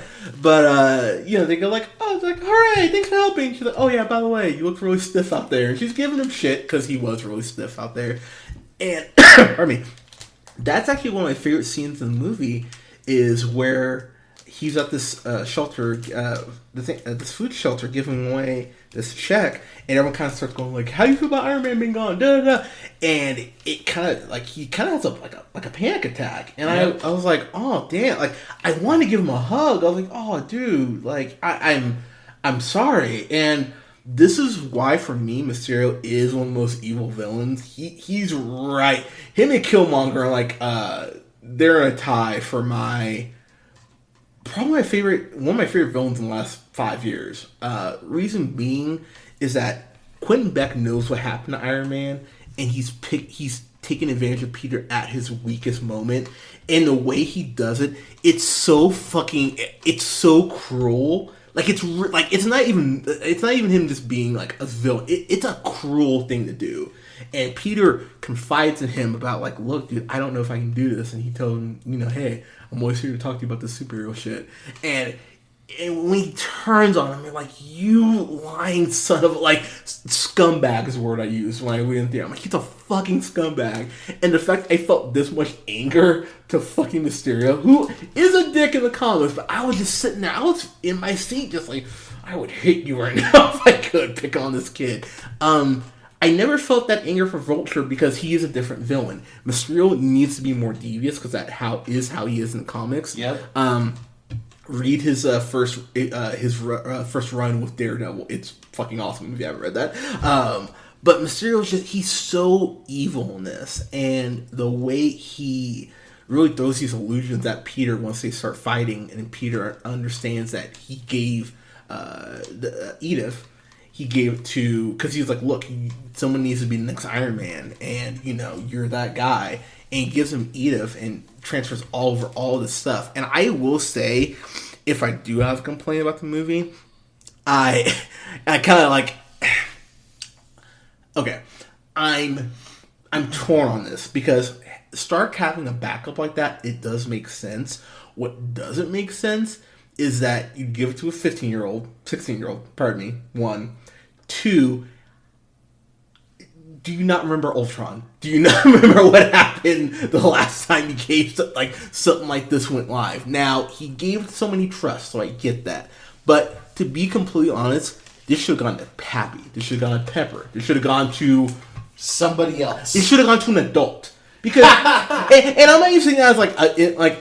they go all right, thanks for helping. She's like, oh yeah, by the way, you look really stiff out there. And she's giving him shit because he was really stiff out there. And pardon me, that's actually one of my favorite scenes in the movie is where he's at this shelter, this food shelter, giving away this check, and everyone kind of starts going how do you feel about Iron Man being gone? Da da da. And it kind of he kind of has a panic attack, and I was like, oh damn, I wanted to give him a hug. I was like, oh dude, I'm sorry. And this is why for me Mysterio is one of the most evil villains. He's right. Him and Killmonger they're in a tie for probably one of my favorite villains in the last 5 years. Reason being is that Quentin Beck knows what happened to Iron Man, and he's taking advantage of Peter at his weakest moment. And the way he does it, it's so cruel. It's not even him just being a villain. It's a cruel thing to do. And Peter confides in him about look, dude, I don't know if I can do this. And he told him, hey, I'm always here to talk to you about this superhero shit. And when he turns on him, you're you lying son of scumbag is the word I use when I went in there. I'm he's a fucking scumbag. And the fact I felt this much anger to fucking Mysterio, who is a dick in the comics, but I was just sitting there, I was in my seat just I would hit you right now if I could pick on this kid. I never felt that anger for Vulture because he is a different villain. Mysterio needs to be more devious because that how he is in the comics. Yep. Read his first run with Daredevil. It's fucking awesome if you haven't read that. But Mysterio's he's so evil in this, and the way he really throws these illusions at Peter once they start fighting, and Peter understands that he gave Edith. He gave it to because he was look, someone needs to be the next Iron Man, and you're that guy. And he gives him Edith and transfers all this stuff. And I will say, if I do have a complaint about the movie, I kind of okay, I'm torn on this because Stark having a backup like that, it does make sense. What doesn't make sense is that you give it to a 16-year-old, pardon me, 1. 2, do you not remember Ultron? Do you not remember what happened the last time he gave something like this went live? Now, he gave someone he trusts, so I get that. But to be completely honest, this should have gone to Pappy. This should have gone to Pepper. This should have gone to somebody else. It should have gone to an adult. Because, and I'm not using that as like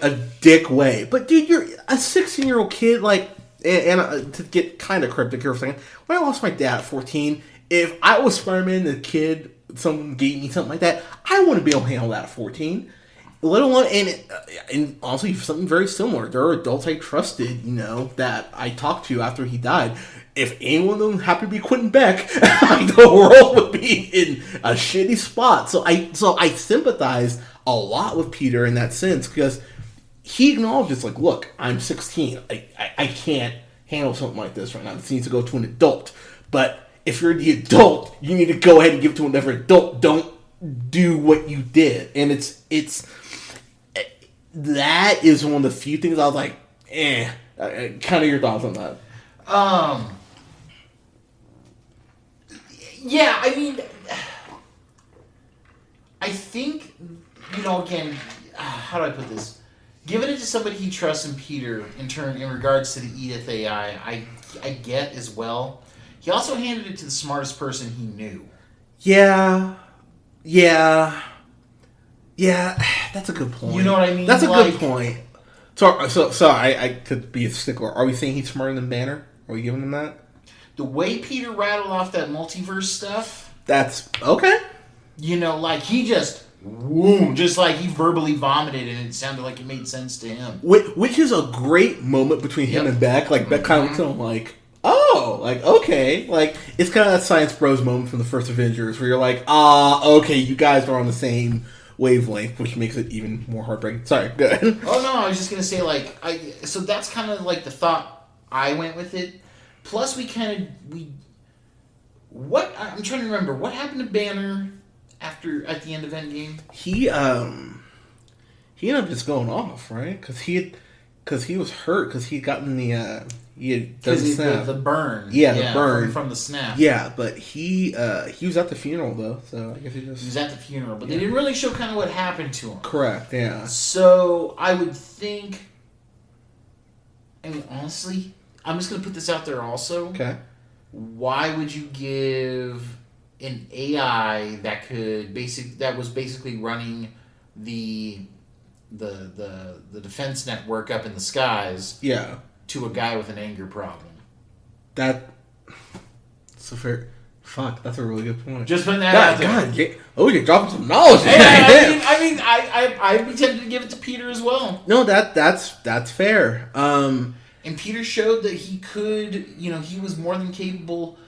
a dick way, but dude, you're a 16-year-old kid, like, and to get kind of cryptic here for a second, when I lost my dad at 14, if I was Spider-Man, the kid, someone gave me something like that, I wouldn't be able to handle that at 14. Let alone, and honestly, something very similar. There are adults I trusted, that I talked to after he died. If any one of them happened to be Quentin Beck, the world would be in a shitty spot. So I sympathize a lot with Peter in that sense, because he acknowledges, like, look, I'm 16. I can't handle something like this right now. This needs to go to an adult. But if you're the adult, you need to go ahead and give it to another adult. Don't do what you did. And it's that is one of the few things I was like, kind of your thoughts on that. Yeah, I mean, I think, again, how do I put this? Giving it to somebody he trusts in Peter in regards to the Edith AI, I get as well. He also handed it to the smartest person he knew. Yeah, that's a good point. You know what I mean? That's a good point. So I could be a stickler. Are we saying he's smarter than Banner? Are we giving him that? The way Peter rattled off that multiverse stuff... That's... Okay. Like, he just... just like he verbally vomited, and it sounded like it made sense to him. Which is a great moment between him and Beck. Like, Beck kind of looks at him like, oh, like, okay. Like, it's kind of that Science Bros moment from the first Avengers, where you're like, okay, you guys are on the same wavelength, which makes it even more heartbreaking. Sorry, go ahead. Oh, no, I was just going to say, like, so that's kind of like the thought I went with it. Plus, I'm trying to remember, what happened to Banner at the end of Endgame? He ended up just going off, right? Because he was hurt, because he had gotten he had done the snap. The burn. Yeah, the burn. From the snap. Yeah, but he was at the funeral, though, so I guess he was at the funeral, but they didn't really show kind of what happened to him. Correct, yeah. So, I would think, honestly, I'm just going to put this out there also. Okay. Why would you give an AI that was basically running the defense network up in the skies to a guy with an anger problem? That's a fair... Fuck, that's a really good point. Just putting that out there. God, you're dropping some knowledge. I'd be tempted to give it to Peter as well. No, that's fair. And Peter showed that he could, he was more than capable.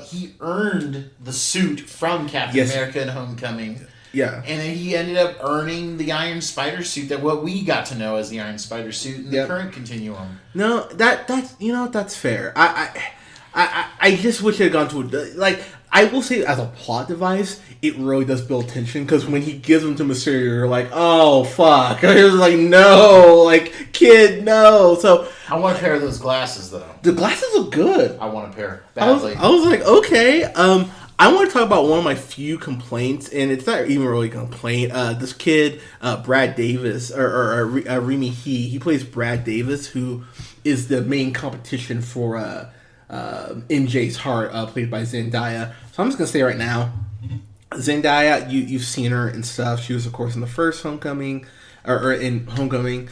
He earned the suit from Captain America in Homecoming. Yeah. And then he ended up earning the Iron Spider suit, that what we got to know as the Iron Spider suit in the current continuum. No, that's fair. I just wish it had gone to I will say, as a plot device, it really does build tension, because when he gives them to Mysterio, you're like, oh fuck. And you're like, no, like, kid, no. So I want a pair of those glasses, though. The glasses look good. I want a pair badly. I was like, okay. I want to talk about one of my few complaints, and it's not even really a complaint. This kid, Brad Davis, or Remy he plays Brad Davis, who is the main competition for MJ's heart, played by Zendaya. So I'm just gonna say right now, Zendaya, you've seen her and stuff. She was, of course, in the first Homecoming, or in Homecoming.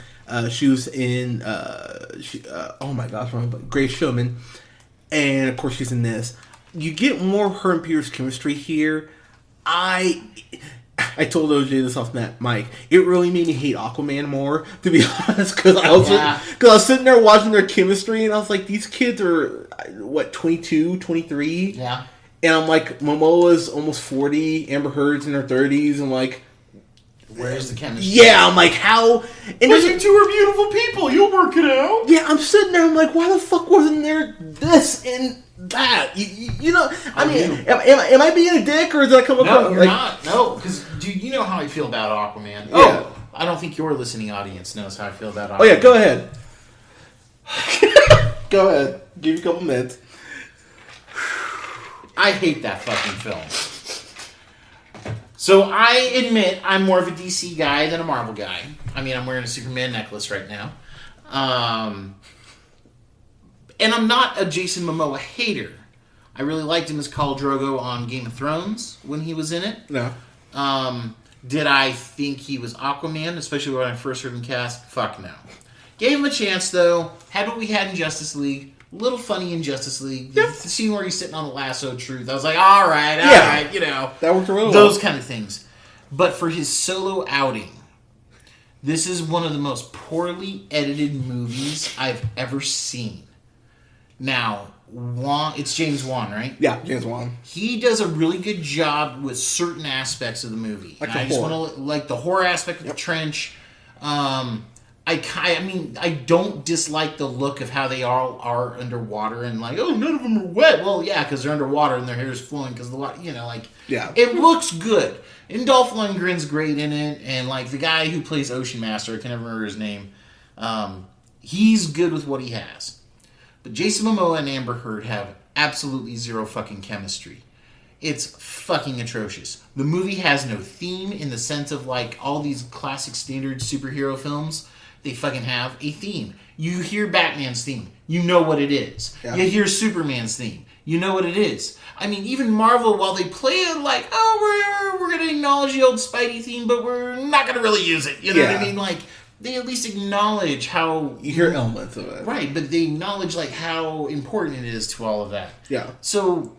She was in oh my gosh, Great Showman, and of course she's in this. You get more her and Peter's chemistry here. I told OJ this off Mike. It really made me hate Aquaman more, to be honest, because I was sitting there watching their chemistry, and I was like, these kids are, 22, 23? Yeah. And I'm like, Momoa's almost 40, Amber Heard's in her 30s, and like, where's the chemistry? Yeah, I'm like, how? And but you two are beautiful people. You'll work it out. Yeah, I'm sitting there, I'm like, why the fuck wasn't there this and that? You know, I mean, am I being a dick, or did I come across? No, you're not. No, because, dude, you know how I feel about Aquaman. Yeah. Oh, I don't think your listening audience knows how I feel about Aquaman. Oh, yeah, go ahead. Go ahead. Give you a couple minutes. I hate that fucking film. So I admit I'm more of a DC guy than a Marvel guy. I mean, I'm wearing a Superman necklace right now. And I'm not a Jason Momoa hater. I really liked him as Khal Drogo on Game of Thrones when he was in it. No. Did I think he was Aquaman, especially when I first heard him cast? Fuck no. Gave him a chance, though. Had what we had in Justice League. A little funny in Justice League. Yep. The scene where he's sitting on the lasso of truth. I was like, all right, you know. That worked really well. Those kind of things. But for his solo outing, this is one of the most poorly edited movies I've ever seen. Now, it's James Wan, right? Yeah, James Wan. He does a really good job with certain aspects of the movie. Like and I just want to like the horror aspect of the trench. I don't dislike the look of how they all are underwater and like, oh, none of them are wet. Well, yeah, because they're underwater and their hair is flowing because the water, it looks good. And Dolph Lundgren's great in it, and like the guy who plays Ocean Master, I can never remember his name. He's good with what he has. But Jason Momoa and Amber Heard have absolutely zero fucking chemistry. It's fucking atrocious. The movie has no theme in the sense of like all these classic standard superhero films. They fucking have a theme. You hear Batman's theme. You know what it is. Yeah. You hear Superman's theme. You know what it is. I mean, even Marvel, while they play it like, oh, we're going to acknowledge the old Spidey theme, but we're not going to really use it. You know what I mean? Like, they at least acknowledge how... You hear elements of it. Right, but they acknowledge like how important it is to all of that. Yeah. So,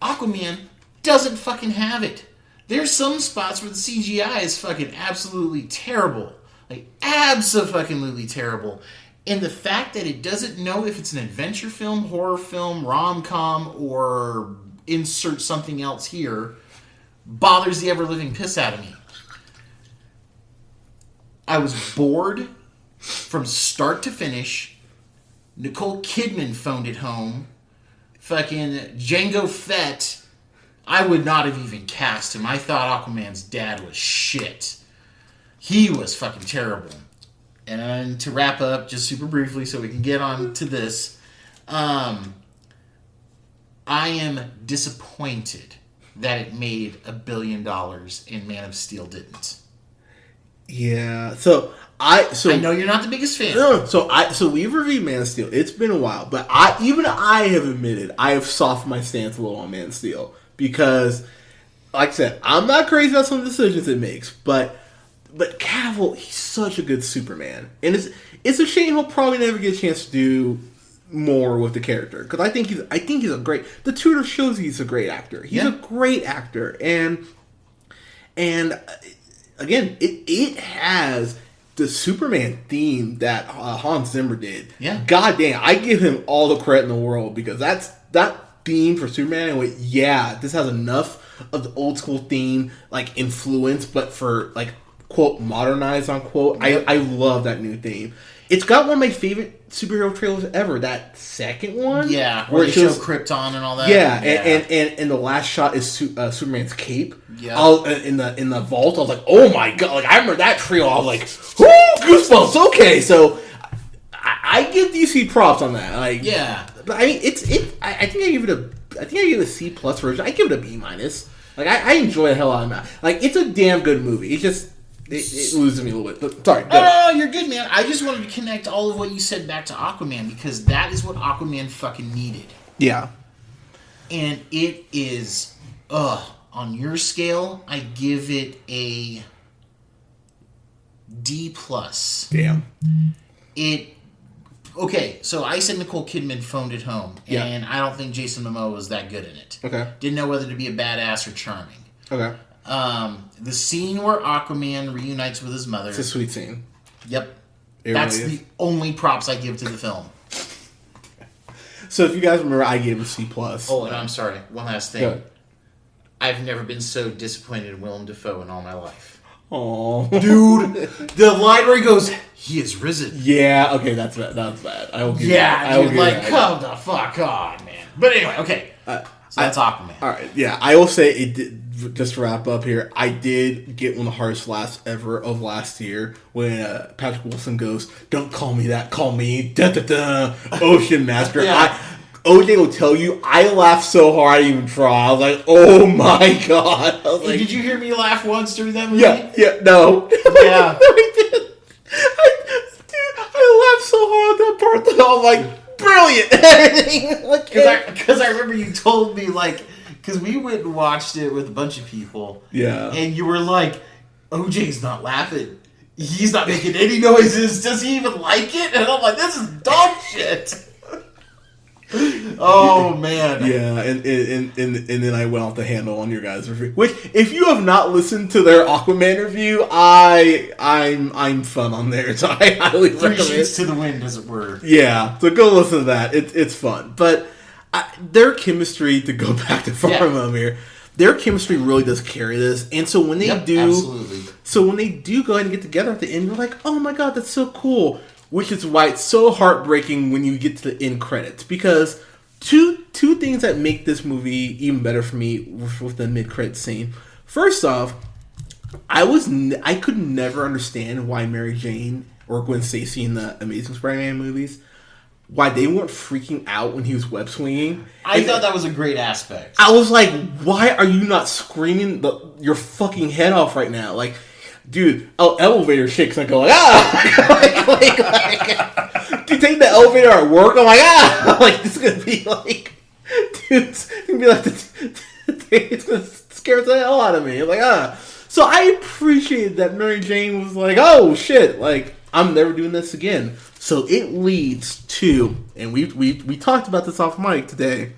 Aquaman doesn't fucking have it. There's some spots where the CGI is fucking absolutely terrible. Like, abso-fucking-lutely terrible. And the fact that it doesn't know if it's an adventure film, horror film, rom-com, or insert something else here bothers the ever-living piss out of me. I was bored from start to finish. Nicole Kidman phoned it home. Fucking Jango Fett, I would not have even cast him. I thought Aquaman's dad was shit. He was fucking terrible. And to wrap up, just super briefly so we can get on to this, I am disappointed that it made $1 billion and Man of Steel didn't. Yeah, so I know you're not the biggest fan. No, so we've reviewed Man of Steel. It's been a while, but I have admitted I have softened my stance a little on Man of Steel because, like I said, I'm not crazy about some of the decisions it makes, but Cavill, he's such a good Superman, and it's a shame he'll probably never get a chance to do more with the character because I think he's a great. The Tudor shows he's a great actor. He's a great actor, and again, it has the Superman theme that Hans Zimmer did. Yeah. God damn, I give him all the credit in the world because that theme for Superman. And this has enough of the old school theme like influence, but for like quote modernized unquote. Yep. I love that new theme. It's got one of my favorite superhero trailers ever. That second one, where they show Krypton and all that. And the last shot is Superman's cape. Yeah, in the vault. I was like, oh my god! Like I remember that trailer. I was like, whoo, goosebumps. Okay, so I give DC props on that. Like, but I mean, I think I give it a C+ version. I give it a B-. Like I enjoy the hell out of that. Like it's a damn good movie. It just. It loses me a little bit. But sorry. No, you're good, man. I just wanted to connect all of what you said back to Aquaman because that is what Aquaman fucking needed. Yeah. And it is, on your scale, I give it a D+. Damn. Okay, so I said Nicole Kidman phoned it home, and I don't think Jason Momoa was that good in it. Okay. Didn't know whether to be a badass or charming. Okay. The scene where Aquaman reunites with his mother. It's a sweet scene. Yep. That's the only props I give to the film. So if you guys remember, I gave it a C+. Oh, and I'm sorry. One last thing. Good. I've never been so disappointed in Willem Dafoe in all my life. Oh, dude, the line where he goes, "He is risen." Yeah. Okay, that's bad. That's bad. I will give. Yeah, dude, like come the fuck on, man. But anyway, okay. So that's Aquaman. All right. Yeah, I will say it did. Just to wrap up here, I did get one of the hardest laughs ever of last year when Patrick Wilson goes, "Don't call me that, call me Ocean Master." OJ will tell you, I laughed so hard I didn't even try. I was like, "Oh my god!" I was like, did you hear me laugh once during that movie? Yeah, no, yeah, I did. I laughed so hard at that part that I was like, brilliant. Because I remember you told me, like, because we went and watched it with a bunch of people. Yeah. And you were like, OJ's not laughing. He's not making any noises. Does he even like it? And I'm like, this is dog shit. Oh man. Yeah, and then I went off the handle on your guys' review. Which, if you have not listened to their Aquaman review, I'm fun on there, so I highly recommend. 3 sheets to the wind, as it were. Yeah, so go listen to that. It's fun, but their chemistry, to go back to Farmham here, their chemistry really does carry this, and so when they absolutely. So when they do go ahead and get together at the end, you're like, oh my god, that's so cool. Which is why it's so heartbreaking when you get to the end credits. Because two things that make this movie even better for me with the mid-credits scene. First off, I could never understand why Mary Jane or Gwen Stacy in the Amazing Spider-Man movies, why they weren't freaking out when he was web swinging. I thought that was a great aspect. I was like, why are you not screaming your fucking head off right now? Like, dude, elevator shakes and I go like, to take the elevator at work, I'm like, like, this is gonna be like, dude, it's gonna be like, it's gonna scare the hell out of me. I'm like, So I appreciated that Mary Jane was like, oh shit, like, I'm never doing this again. So it leads to, and we talked about this off mic today,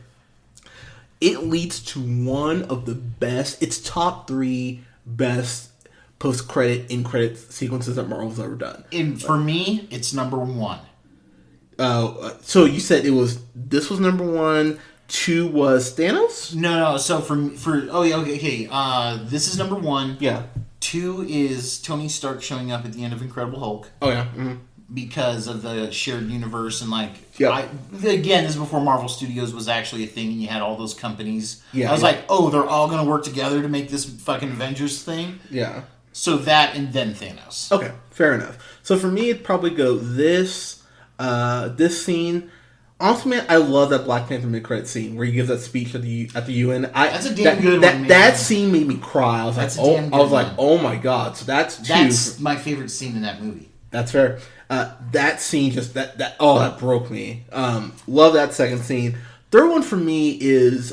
it leads to one of the best, it's top 3 best post-credit, in-credit sequences that Marvel's ever done. And for me, it's number 1. So you said this was number 1, 2 was Thanos? No. So okay. This is number 1. Yeah. 2 is Tony Stark showing up at the end of Incredible Hulk. Oh yeah. Mm-hmm. Because of the shared universe and like, yeah. Again, this is before Marvel Studios was actually a thing, and you had all those companies. Yeah. I was like, oh, they're all going to work together to make this fucking Avengers thing. Yeah. So that and then Thanos. Okay, fair enough. So for me, it'd probably go this scene. Honestly, man, I love that Black Panther mid-credit scene where he gives that speech at the UN. That's a damn good one, man. That scene made me cry. I was like, oh my god. So that's my favorite scene in that movie. That's fair. That scene just that broke me. Love that second scene. Third one for me is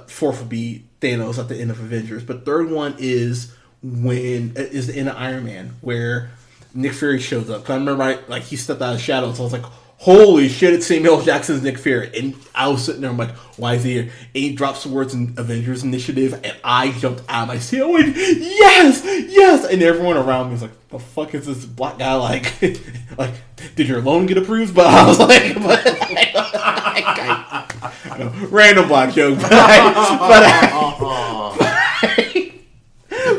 fourth would be Thanos at the end of Avengers, but third one is the end of Iron Man where Nick Fury shows up. 'Cause I remember he stepped out of the shadows, so I was like, holy shit, it's Samuel L. Jackson's Nick Fury. And I was sitting there, I'm like, why is he here? And he drops the words in Avengers Initiative, and I jumped out of my seat. I went, yes! And everyone around me was like, the fuck is this black guy like? Like, did your loan get approved? But I was like, random black joke.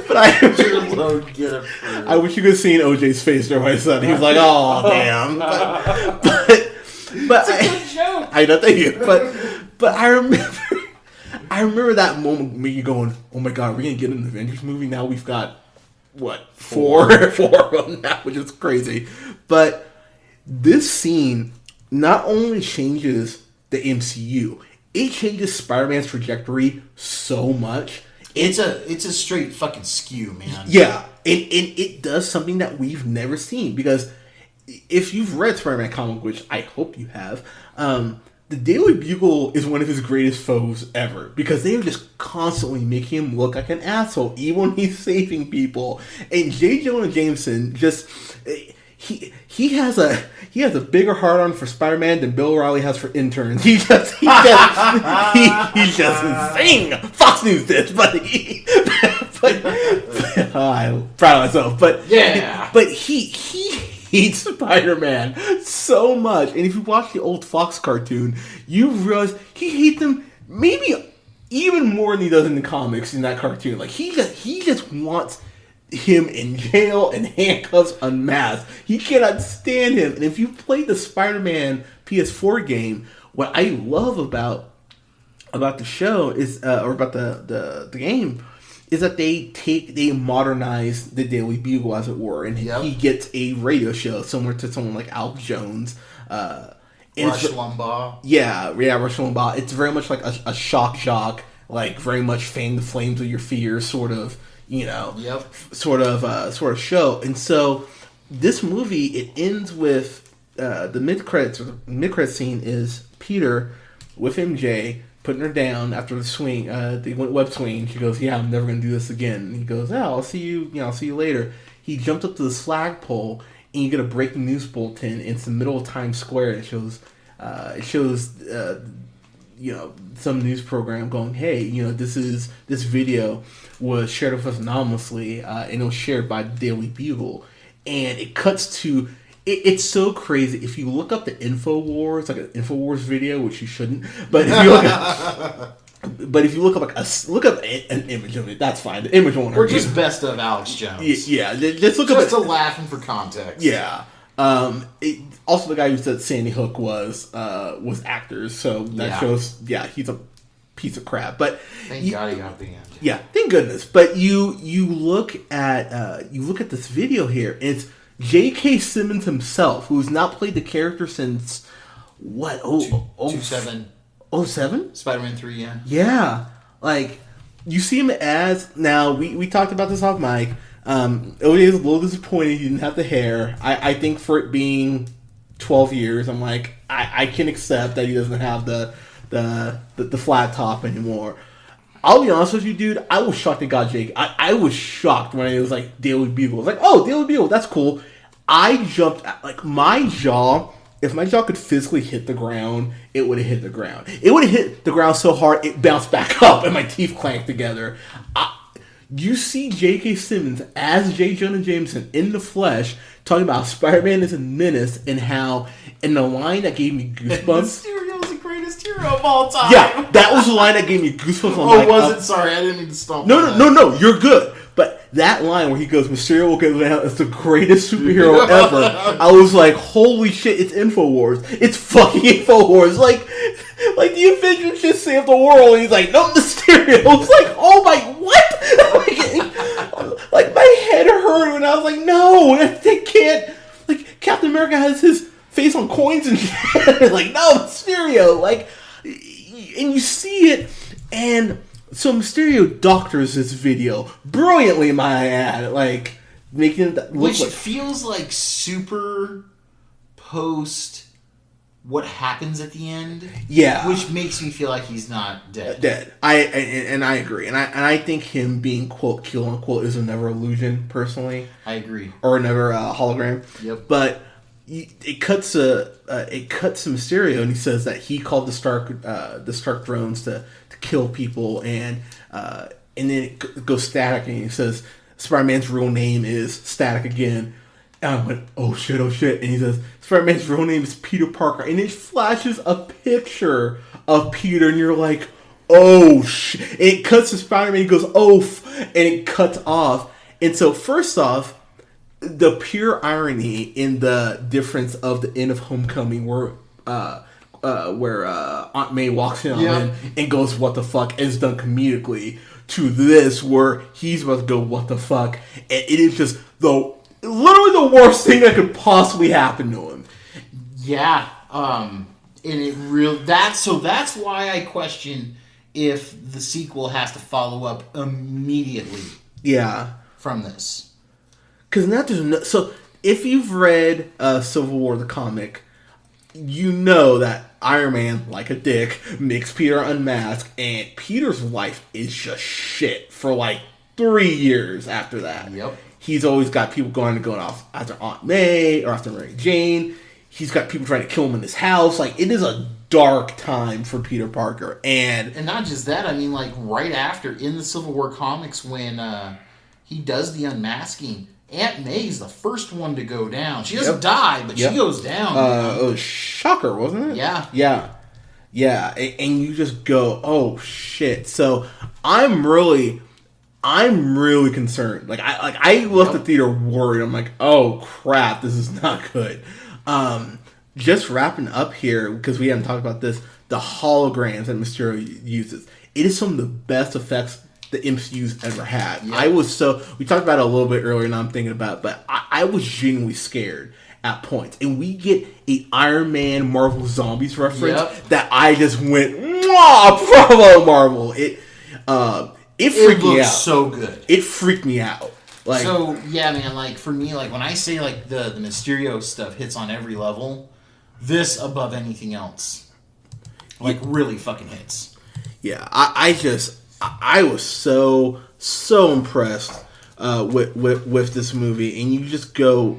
But I wish you could have seen OJ's face during my son. He was like, "Oh, damn!" But I know, thank you. But I remember that moment me going, "Oh my god, we're gonna get an Avengers movie now. We've got four of them now, which is crazy." But this scene not only changes the MCU, it changes Spider-Man's trajectory so much. It's a straight fucking skew, man. Yeah, and it does something that we've never seen, because if you've read Spider-Man comic, which I hope you have, the Daily Bugle is one of his greatest foes ever, because they just constantly make him look like an asshole, even when he's saving people. And J. Jonah Jameson just he has a bigger heart on for Spider-Man than Bill O'Reilly has for interns. He's just insane. Fox News did, but I'm proud of myself. But yeah, but he hates Spider-Man so much. And if you watch the old Fox cartoon, you realize he hates him maybe even more than he does in the comics in that cartoon. Like he just wants him in jail and handcuffs, unmasked. He cannot stand him. And if you played the Spider-Man PS4 game, what I love about the show is, or about the game, is that they modernize the Daily Bugle, as it were, and he gets a radio show similar to someone like Al Jones. Rush Limbaugh. Yeah, Rush Limbaugh. It's very much like a shock jock, like very much fan the flames of your fears, sort of. Sort of show. And so this movie, it ends with the mid credits scene is Peter with MJ putting her down after the swing. They went web swing. She goes, "Yeah, I'm never gonna do this again." And he goes, "Oh, I'll see you. I'll see you later." He jumped up to this flagpole, and you get a breaking news bulletin. It's the middle of Times Square. It shows some news program going, "Hey, this video was shared with us anonymously, and it was shared by the Daily Bugle." And it cuts to it's so crazy. If you look up the InfoWars, like an InfoWars video, which you shouldn't, but if you look up an image of it, that's fine. The image won't hurt. Or just best of Alex Jones. Yeah, just look up just to laugh and for context. Yeah. Also, the guy who said Sandy Hook was actors, so that shows. Yeah, he's a piece of crap. But thank God he got the end. Yeah, thank goodness. But you look at this video here, and it's J.K. Simmons himself, who's not played the character since what? 07. 07? Spider-Man 3, yeah. Yeah, like you see him as now. We talked about this off mic. OJ is a little disappointed he didn't have the hair. I think for it being 12 years, I'm like, I can accept that he doesn't have the flat top anymore. I'll be honest with you, dude. I was shocked they got Jake. I was shocked when it was like Daily Bugle. I was like, oh, Daily Bugle, that's cool. I jumped like my jaw. If my jaw could physically hit the ground, it would have hit the ground. It would have hit the ground so hard it bounced back up and my teeth clanked together. You see J.K. Simmons as J. Jonah Jameson in the flesh talking about Spider-Man is a menace and how, in the line that gave me goosebumps. Mysterio's the greatest hero of all time. Yeah, that was the line that gave me goosebumps. Was it? Sorry, I didn't mean to stomp. No, you're good. But that line where he goes, Mysterio will get down as the greatest superhero ever. I was like, holy shit, it's InfoWars. It's fucking InfoWars. Like the Avengers just saved the world. And he's like, no, Mysterio. I was like, oh my, what? Like my head hurt and I was like, no, they can't. Like Captain America has his face on coins and shit. Like, no, Mysterio. Like, and you see it, and so Mysterio doctors this video brilliantly, might I add, like making it look which like feels like super post what happens at the end. Yeah, which makes me feel like he's not dead. I agree, and I think him being quote kill unquote is a never illusion personally. I agree, or never hologram. Yep, but. It cuts to Mysterio, and he says that he called the Stark drones to kill people, and then it goes static, and he says Spider-Man's real name is Static again. And I went, oh shit, and he says Spider-Man's real name is Peter Parker, and it flashes a picture of Peter, and you're like, oh shit. And it cuts to Spider-Man, he goes, and it cuts off. And so first off, the pure irony in the difference of the end of Homecoming where Aunt May walks in on him and goes, what the fuck, and it's done comedically, to this where he's about to go, what the fuck, and it is just literally the worst thing that could possibly happen to him. Yeah, and that's why I question if the sequel has to follow up immediately. Yeah, from this. Because not just so if you've read Civil War the comic, you know that Iron Man, like a dick, makes Peter unmask, and Peter's life is just shit for like 3 years after that. Yep. He's always got people going off after Aunt May or after Mary Jane. He's got people trying to kill him in his house. Like, it is a dark time for Peter Parker. And not just that, I mean, like, right after, in the Civil War comics, when he does the unmasking, Aunt May's the first one to go down. She doesn't die, but she goes down. Shocker, wasn't it? Yeah. Yeah. And you just go, oh shit. So I'm really concerned. I left the theater worried. I'm like, oh crap, this is not good. Just wrapping up here, because we haven't talked about this, the holograms that Mysterio uses. It is some of the best effects the MCU's ever had. Yep. We talked about it a little bit earlier, and I'm thinking about it, but I was genuinely scared at points. And we get a Iron Man Marvel Zombies reference that I just went, bravo, Marvel. It freaked me out. So good. It freaked me out. Like, so yeah, man. Like for me, like when I say like the Mysterio stuff hits on every level, this above anything else, like really fucking hits. Yeah, I was so impressed with this movie, and you just go,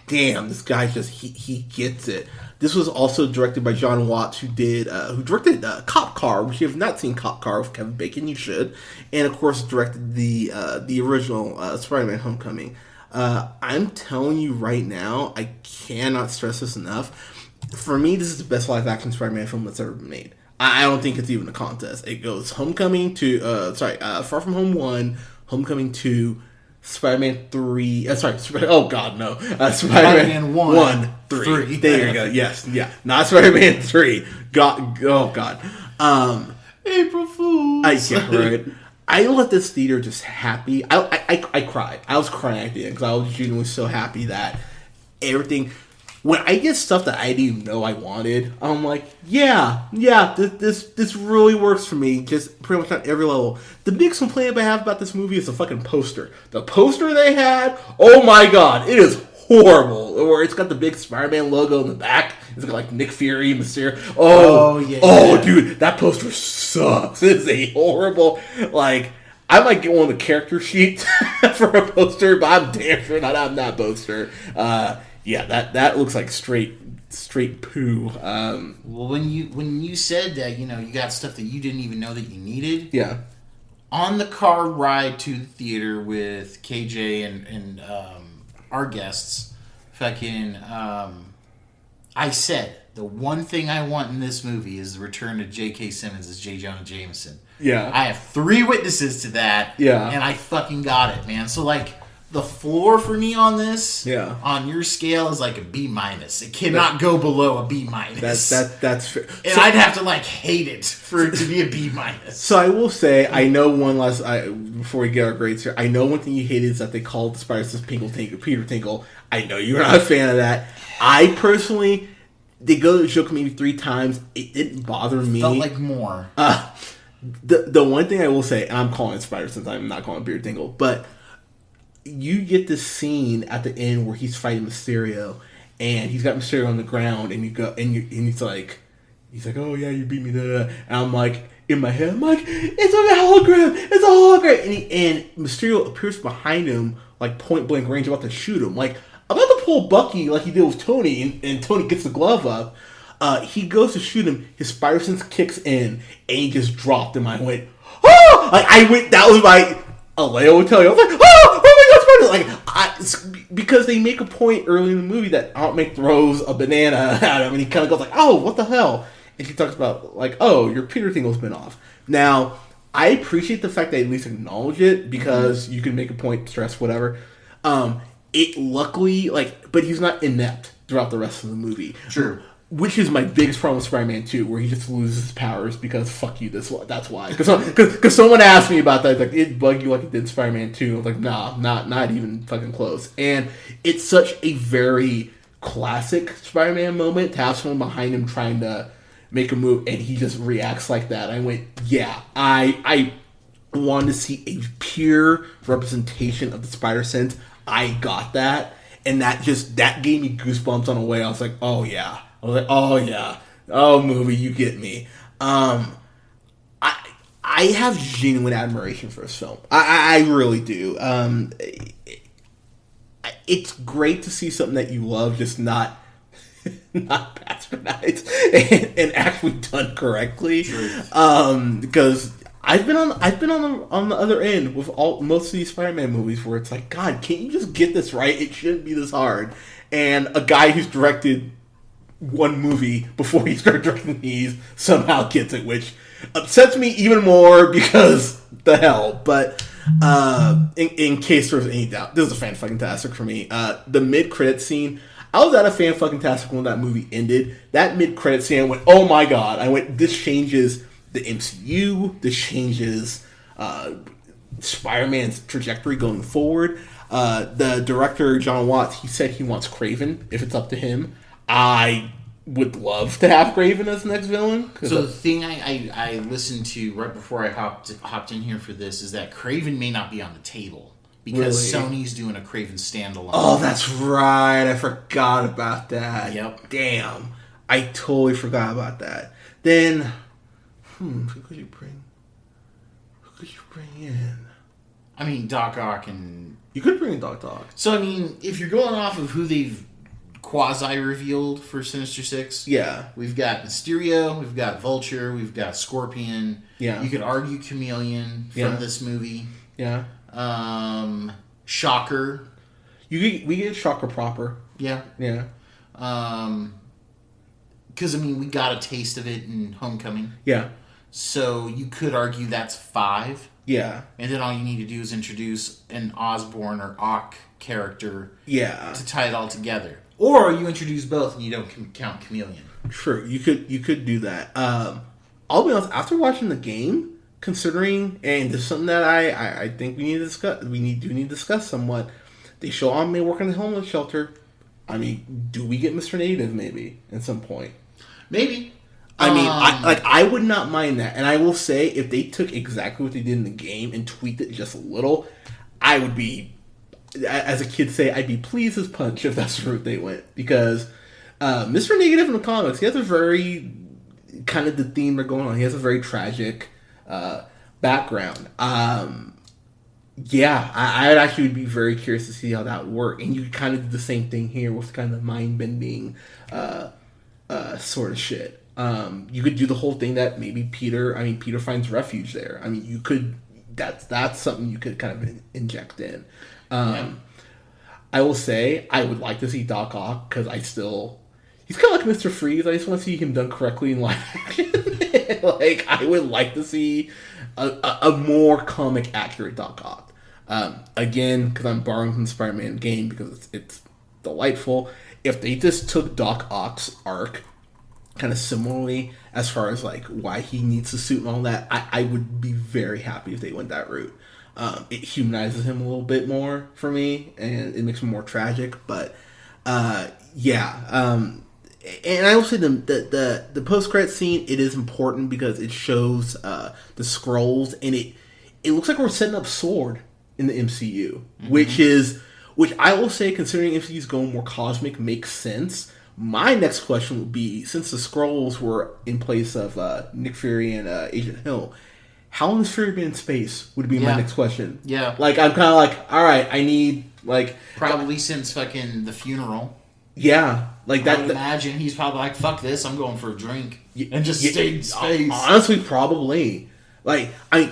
damn, this guy he gets it. This was also directed by John Watts, who directed Cop Car, which you have not seen Cop Car with Kevin Bacon, you should, and of course directed the original Spider-Man: Homecoming. I'm telling you right now, I cannot stress this enough. For me, this is the best live action Spider-Man film that's ever been made. I don't think it's even a contest. It goes Homecoming to Far From Home 1, Homecoming 2, Spider-Man 3. Oh God, no. Spider-Man 1, 3. There you go. Yes, yeah. Not Spider-Man 3. God. Oh God. April Fools. Right. I left this theater just happy. I cried. I was crying at the end because I was genuinely so happy that everything. When I get stuff that I didn't even know I wanted, I'm like, yeah, this really works for me, just pretty much on every level. The biggest complaint I have about this movie is the fucking poster. The poster they had, oh my God, it is horrible. Or it's got the big Spider-Man logo in the back. It's got like Nick Fury, Mysterio. Oh, dude, that poster sucks. It is a horrible, like, I might get one of the character sheets for a poster, but I'm damn sure not having that poster. Yeah, that looks like straight poo. Well, when you said that, you got stuff that you didn't even know that you needed. Yeah. On the car ride to the theater with KJ and our guests, fucking, I said the one thing I want in this movie is the return of J.K. Simmons as J. Jonah Jameson. Yeah. I have 3 witnesses to that. Yeah. And I fucking got it, man. So like. The floor for me on this, on your scale, is like a B-. It cannot go below a B-. That's fair. And I'd have to like hate it for it to be a B-. So I will say, I know before we get our grades here, I know one thing you hated is that they called the Spider-Sense Peter Tinkle. I know you're not a fan of that. I personally, they go to the joke maybe 3 times. It didn't bother me. Felt like more. The one thing I will say, and I'm calling it Spider-Sense, I'm not calling it Peter Tinkle, but you get this scene at the end where he's fighting Mysterio, and he's got Mysterio on the ground, and he's like, oh yeah, you beat me, and I'm like, in my head, I'm like, it's a hologram, and Mysterio appears behind him, like point blank range, about to shoot him, like about to pull Bucky like he did with Tony, and Tony gets the glove up. He goes to shoot him, his Spider Sense kicks in, and he just dropped him. I went, oh! Like that was my Aleo would tell you. I was like, oh my God, because they make a point early in the movie that Aunt May throws a banana at him, and he kind of goes like, oh, what the hell? And she talks about like, oh, your Peter Tingle's been off. Now, I appreciate the fact they at least acknowledge it, because you can make a point, stress, whatever. It luckily, but he's not inept throughout the rest of the movie. True. Which is my biggest problem with Spider-Man 2, where he just loses his powers because fuck you, that's why. Because someone asked me about that, like, it bugged you like it did Spider-Man 2. I was like, nah, not even fucking close. And it's such a very classic Spider-Man moment to have someone behind him trying to make a move, and he just reacts like that. I went, yeah, I wanted to see a pure representation of the Spider-Sense. I got that, and that gave me goosebumps on the way. I was like, oh yeah. I was like, oh yeah, oh movie, you get me. I have genuine admiration for this film. I really do. It's great to see something that you love just not bastardized and actually done correctly. Because I've been on the other end with most of these Spider-Man movies where it's like, God, can't you just get this right? It shouldn't be this hard. And a guy who's directed one movie before he started directing these somehow gets it, which upsets me even more because the hell. But in case there's any doubt, this is a fan-fucking-tastic for me. The mid-credit scene, I was at a fan-fucking-tastic when that movie ended. That mid-credit scene, I went, oh my God. I went, this changes the MCU. This changes Spider-Man's trajectory going forward. The director, John Watts, he said he wants Kraven, if it's up to him. I would love to have Kraven as the next villain. So the thing I listened to right before I hopped in here for this is that Kraven may not be on the table because Really? Sony's doing a Kraven standalone. Oh, that's right. I forgot about that. Yep. Damn. I totally forgot about that. Then, who could you bring? Who could you bring in? I mean, Doc Ock and... You could bring in Doc Ock. So, I mean, if you're going off of who they've quasi-revealed for Sinister Six, Yeah. we've got Mysterio, we've got Vulture, we've got Scorpion. Yeah. You could argue Chameleon from this movie. Yeah. Shocker. We get Shocker proper. Yeah. Yeah. Because, I mean, we got a taste of it in Homecoming. Yeah. So you could argue that's 5. Yeah. And then all you need to do is introduce an Osborn or Ock character Yeah. to tie it all together. Or you introduce both and you don't count Chameleon. True. You could do that. I'll be honest, after watching the game, considering, and this is something that I think we need to discuss, do need to discuss somewhat, they show Aunt May working in the homeless shelter. I mean, do we get Mr. Native maybe at some point? Maybe. I mean, I would not mind that. And I will say, if they took exactly what they did in the game and tweaked it just a little, I would be, as a kid say, I'd be pleased as punch if that's the route they went. Because Mr. Negative in the comics, he has a very, kind of the theme they're going on, he has a very tragic background. Yeah, I'd actually be very curious to see how that would work. And you could kind of do the same thing here with kind of mind-bending sort of shit. You could do the whole thing that maybe Peter finds refuge there. I mean, you could, that's something you could kind of inject in. I will say, I would like to see Doc Ock, because he's kind of like Mr. Freeze. I just want to see him done correctly in live action. Like, I would like to see a more comic accurate Doc Ock. Again, because I'm borrowing from the Spider-Man game, because it's delightful. If they just took Doc Ock's arc kind of similarly as far as like why he needs the suit and all that, I would be very happy if they went that route. It humanizes him a little bit more for me, and it makes him more tragic. But yeah, and I will say the post-credit scene, it is important because it shows the Skrulls, and it looks like we're setting up Sword in the MCU, which I will say, considering MCU's going more cosmic, makes sense. My next question would be, since the Skrulls were in place of Nick Fury and Agent Hill, how long has Fury been in space would be my next question. Yeah. Like, I'm kind of like, all right, I need, like... Probably since fucking the funeral. Yeah. Like that. I would imagine he's probably like, fuck this, I'm going for a drink. And just stay in space. Honestly, probably. Like,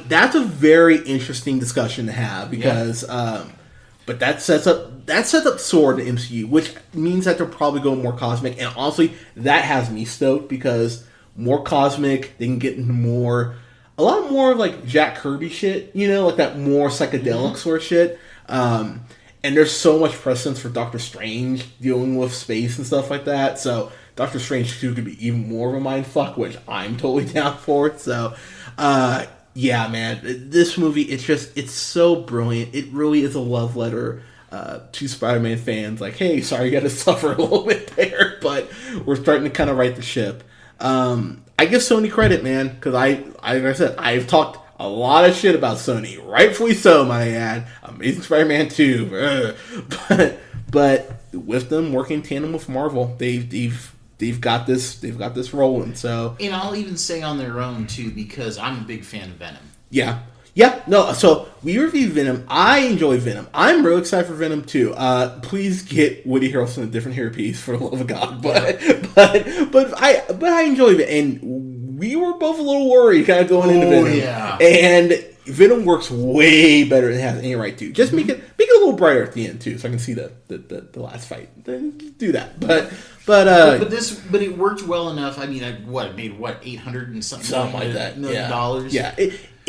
that's a very interesting discussion to have, because... but that sets up Sword in the MCU, which means that they're probably going more cosmic. And honestly, that has me stoked, because more cosmic, they can get into a lot more of like Jack Kirby shit, like that more psychedelic sort of shit. And there's so much precedence for Doctor Strange dealing with space and stuff like that. So Doctor Strange 2 could be even more of a mindfuck, which I'm totally down for. So, yeah, man, this movie, it's so brilliant. It really is a love letter to Spider-Man fans. Like, hey, sorry you got to suffer a little bit there, but we're starting to kind of right the ship. I give Sony credit, man, because like I said, I've talked a lot of shit about Sony, rightfully so, my ad. Amazing Spider-Man 2, but with them working in tandem with Marvel, they've got this rolling. So, and I'll even say on their own too, because I'm a big fan of Venom. Yeah. No. So we reviewed Venom. I enjoy Venom. I'm real excited for Venom too. Please get Woody Harrelson a different hairpiece, for the love of God. But I enjoy it, and we were both a little worried kind of going into Venom. Yeah. And Venom works way better than it has any right to. Just make it a little brighter at the end too, so I can see the last fight. Do that, but it worked well enough. I mean, it made $800 and something like that $million. Yeah,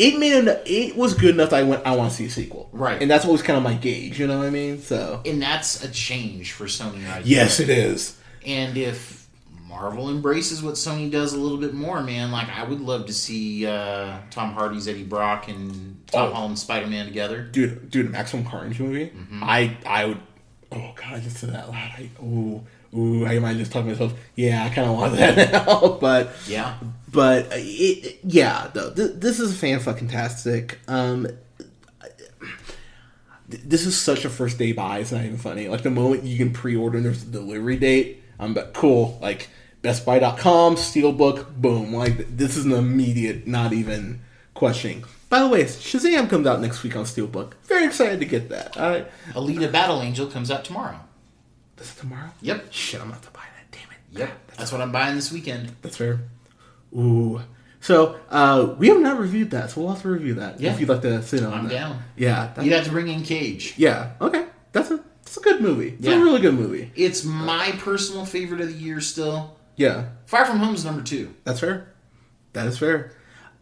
it was good enough that I want to see a sequel, right? And that's what was kind of my gauge. You know what I mean? So, and that's a change for Sony, right? Yes, it is. And if Marvel embraces what Sony does a little bit more, man, like I would love to see Tom Hardy's Eddie Brock and Tom Holland's Spider-Man together. Dude, a Maximum Carnage movie. Mm-hmm. I would. Oh God, I just said that loud. I might just talk to myself. Yeah, I kind of want that now, but yeah. But this is fan-fucking-tastic. this is such a first day buy. It's not even funny. Like, the moment you can pre-order and there's a delivery date, I'm like, cool. Like, BestBuy.com, Steelbook, boom. Like, this is an immediate, not even questioning. By the way, Shazam comes out next week on Steelbook. Very excited to get that. All right. Alita Battle Angel comes out tomorrow. Is it tomorrow? Yep. Shit, I'm about to buy that. Damn it. Yep. That's what I'm buying this weekend. That's fair. Ooh. So, we have not reviewed that, so we'll have to review that. Yeah. If you'd like to sit on I'm that. down. Yeah. You'd have to bring in Cage. Yeah. Okay. That's a good movie. It's Yeah. a really good movie. It's my personal favorite of the year still. Yeah. Far From Home is number 2. That's fair. That is fair.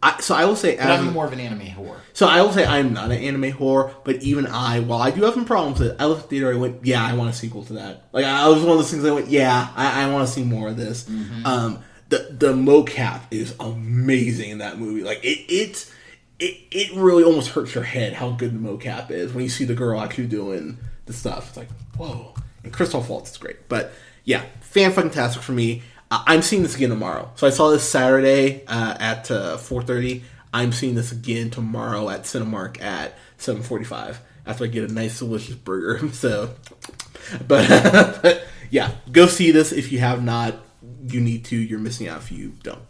I will say... But I'm more of an anime whore. So I will say I'm not an anime whore, but even while I do have some problems with it, I looked at the theater and I went, yeah, I want a sequel to that. Like, I was one of those things I went, yeah, I want to see more of this. Mm-hmm. The mocap is amazing in that movie. Like, it really almost hurts your head how good the mocap is when you see the girl actually doing the stuff. It's like, whoa. And Christoph Waltz is great. But, yeah, fan-fucking-tastic for me. I'm seeing this again tomorrow. So I saw this Saturday at 4:30. I'm seeing this again tomorrow at Cinemark at 7:45 after I get a nice, delicious burger. So, but yeah, go see this if you have not. You need to. You're missing out if you don't.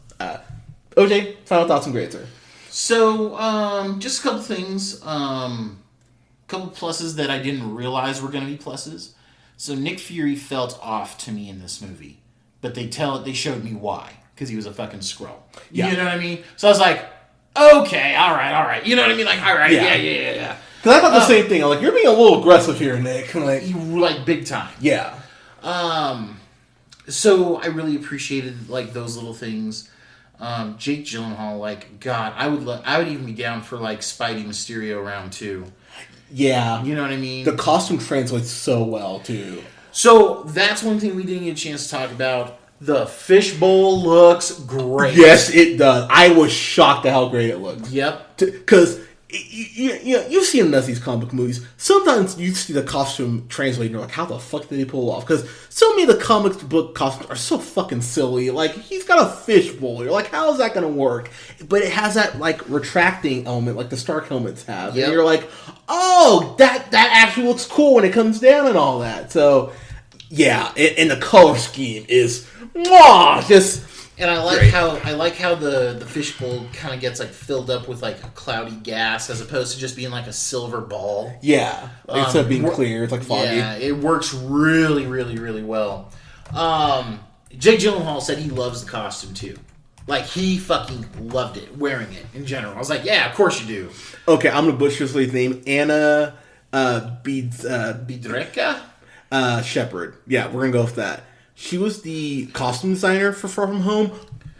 OJ, final thoughts and grades, sir. So, just a couple things. Couple pluses that I didn't realize were going to be pluses. So Nick Fury felt off to me in this movie. But they showed me why. Because he was a fucking Skrull. Yeah. You know what I mean? So I was like, okay, all right. You know what I mean? Like, all right, yeah. Because I thought the same thing. I'm like, you're being a little aggressive here, Nick. Like, big time. Yeah. So I really appreciated, like, those little things. Jake Gyllenhaal, like, God, I would even be down for, like, Spidey Mysterio round 2. Yeah. You know what I mean? The costume translates so well, too. So, that's one thing we didn't get a chance to talk about. The fishbowl looks great. Yes, it does. I was shocked at how great it looks. Yep. Because you've seen enough of these comic book movies. Sometimes you see the costume translated and you're like, how the fuck did they pull it off? Because so many of the comic book costumes are so fucking silly. Like, he's got a fishbowl. You're like, how is that going to work? But it has that, like, retracting element like the Stark helmets have. Yep. And you're like, oh, that actually looks cool when it comes down and all that. So, yeah. And the color scheme is, just... And I like how the fishbowl kind of gets like filled up with like a cloudy gas as opposed to just being like a silver ball. Yeah, instead of being clear, it's like foggy. Yeah, it works really, really, really well. Jake Gyllenhaal said he loves the costume too. Like, he fucking loved it, wearing it in general. I was like, yeah, of course you do. Okay, I'm gonna butcher this lady's name. Anna Bidreka? Shepherd. Yeah, we're gonna go with that. She was the costume designer for Far From Home.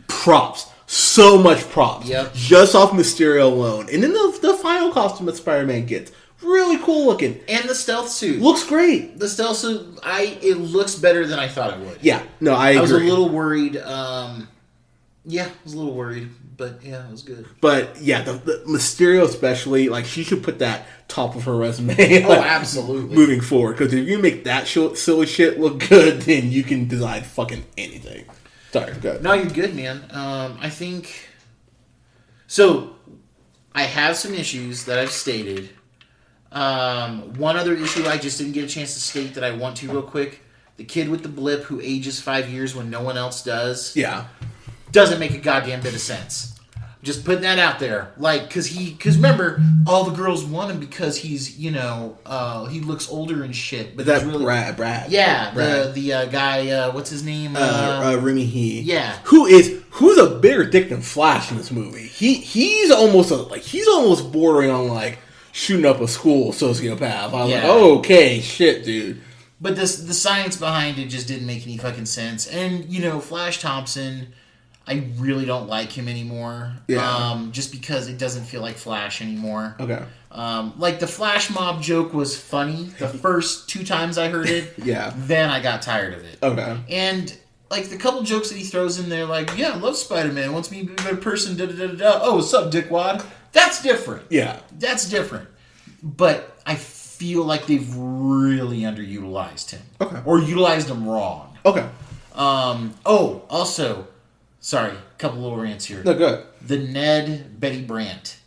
Props. So much props. Yep. Just off Mysterio alone. And then the final costume that Spider-Man gets. Really cool looking. And the stealth suit. Looks great. The stealth suit, it looks better than I thought it would. Yeah. No, I agree. I was a little worried. But yeah, it was good. But yeah, the Mysterio especially, like, she should put that top of her resume. Oh, absolutely. Moving forward, because if you make that silly shit look good, then you can design fucking anything. Sorry, go ahead. No, you're good, man. I think so. I have some issues that I've stated. One other issue I just didn't get a chance to state that I want to real quick. The kid with the blip who ages 5 years when no one else does. Yeah. Doesn't make a goddamn bit of sense. Just putting that out there. Like, because remember, all the girls want him because he's, he looks older and shit. But that's really, Brad. Yeah, Brad. the guy, what's his name? Remy Hee. Yeah. Who's a bigger dick than Flash in this movie? He's almost bordering on, like, shooting up a school sociopath. I was like, oh, okay, shit, dude. But the science behind it just didn't make any fucking sense. And, Flash Thompson, I really don't like him anymore. Yeah. Just because it doesn't feel like Flash anymore. Okay. Like, the Flash mob joke was funny the first 2 times I heard it. Yeah. Then I got tired of it. Okay. And, like, the couple jokes that he throws in there, like, yeah, I love Spider-Man, wants me to be a better person, da-da-da-da-da. Oh, what's up, dickwad? That's different. Yeah. That's different. But I feel like they've really underutilized him. Okay. Or utilized him wrong. Okay. Also, sorry, a couple little rants here. No, good. The Ned Betty Brant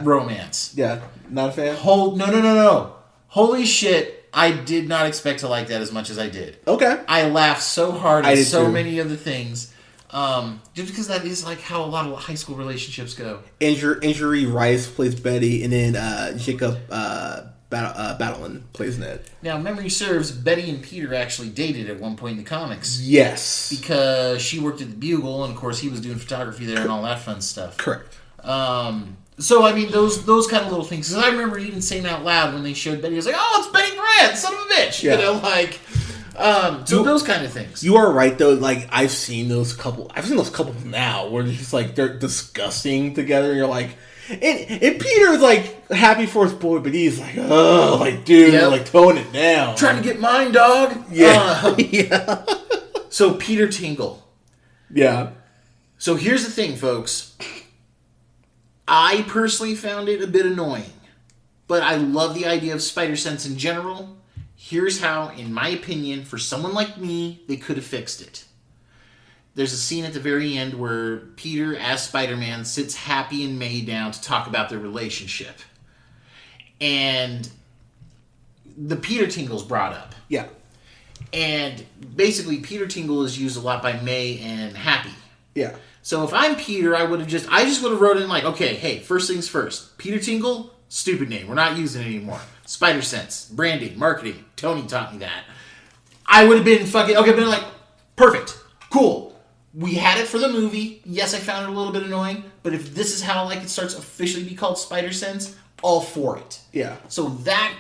romance. Yeah, not a fan? No. Holy shit, I did not expect to like that as much as I did. Okay. I laughed so hard at so too. many of the things. Just because that is like how a lot of high school relationships go. Injury Rice plays Betty, and then Jacob Battleman plays Ned. Now, memory serves, Betty and Peter actually dated at one point in the comics. Yes. Because she worked at the Bugle, and of course he was doing photography there and all that fun stuff. Correct. So, I mean, those kind of little things. Because I remember even saying out loud when they showed Betty, I was like, oh, it's Betty Grant, son of a bitch. Yeah. You know, like... so those kind of things. You are right though. Like I've seen those couples now where they're just like they're disgusting together. And you're like, and Peter is like happy for his boy, but he's like, oh, like dude, like tone it down. Trying to get mine, dog. Yeah, yeah. So Peter Tingle. Yeah. So here's the thing, folks. I personally found it a bit annoying, but I love the idea of spider sense in general. Here's how, in my opinion, for someone like me, they could have fixed it. There's a scene at the very end where Peter, as Spider-Man, sits Happy and May down to talk about their relationship. And the Peter Tingle's brought up. Yeah. And basically, Peter Tingle is used a lot by May and Happy. Yeah. So if I'm Peter, I just would have wrote in like, okay, hey, first things first. Peter Tingle, stupid name. We're not using it anymore. Spider Sense, branding, marketing. Tony taught me that. I would have been been like, perfect, cool. We had it for the movie. Yes, I found it a little bit annoying, but if this is how like it starts officially to be called Spider Sense, all for it. Yeah. So that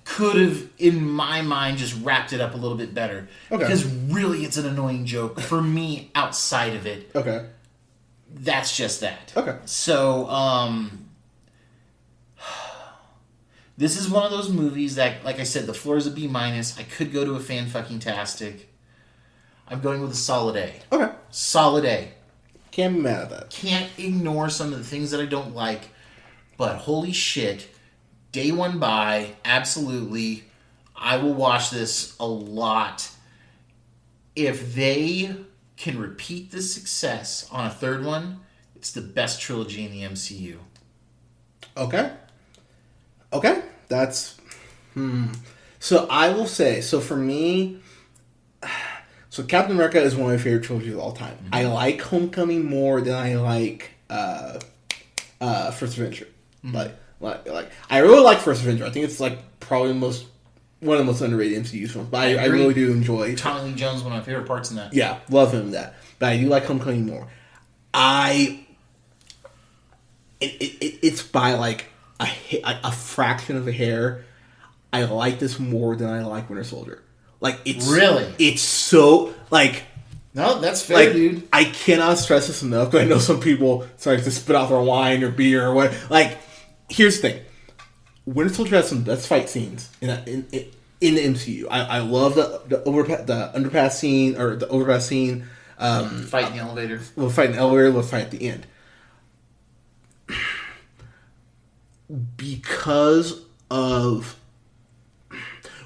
could have, in my mind, just wrapped it up a little bit better. Okay. Because really, it's an annoying joke for me. Outside of it, Okay. that's just that. Okay. So, this is one of those movies that, like I said, the floor is a B-. I could go to a fan-fucking-tastic. I'm going with a solid A. Okay. Solid A. Can't be mad at that. Can't ignore some of the things that I don't like, but holy shit, day one buy, absolutely. I will watch this a lot. If they can repeat this success on a third one, it's the best trilogy in the MCU. Okay. Okay. That's... So I will say, so for me... So Captain America is one of my favorite trilogies of all time. Mm-hmm. I like Homecoming more than I like First Avenger. Mm-hmm. Like I really like First Avenger. I think it's like probably one of the most underrated MCU films. But I really do enjoy Tommy Lee Jones, one of my favorite parts in that. Yeah, love him in that. But I do like Homecoming more. It's by like a fraction of a hair. I like this more than I like Winter Soldier. Like it's really, it's so like. No, that's fair, like, dude. I cannot stress this enough. But I know some people start to spit out their wine or beer or what. Like, here's the thing: Winter Soldier has some best fight scenes in the MCU. I love the underpass scene or the overpass scene. Fight in the elevator. We'll fight in the elevator. We'll fight at the end. Because of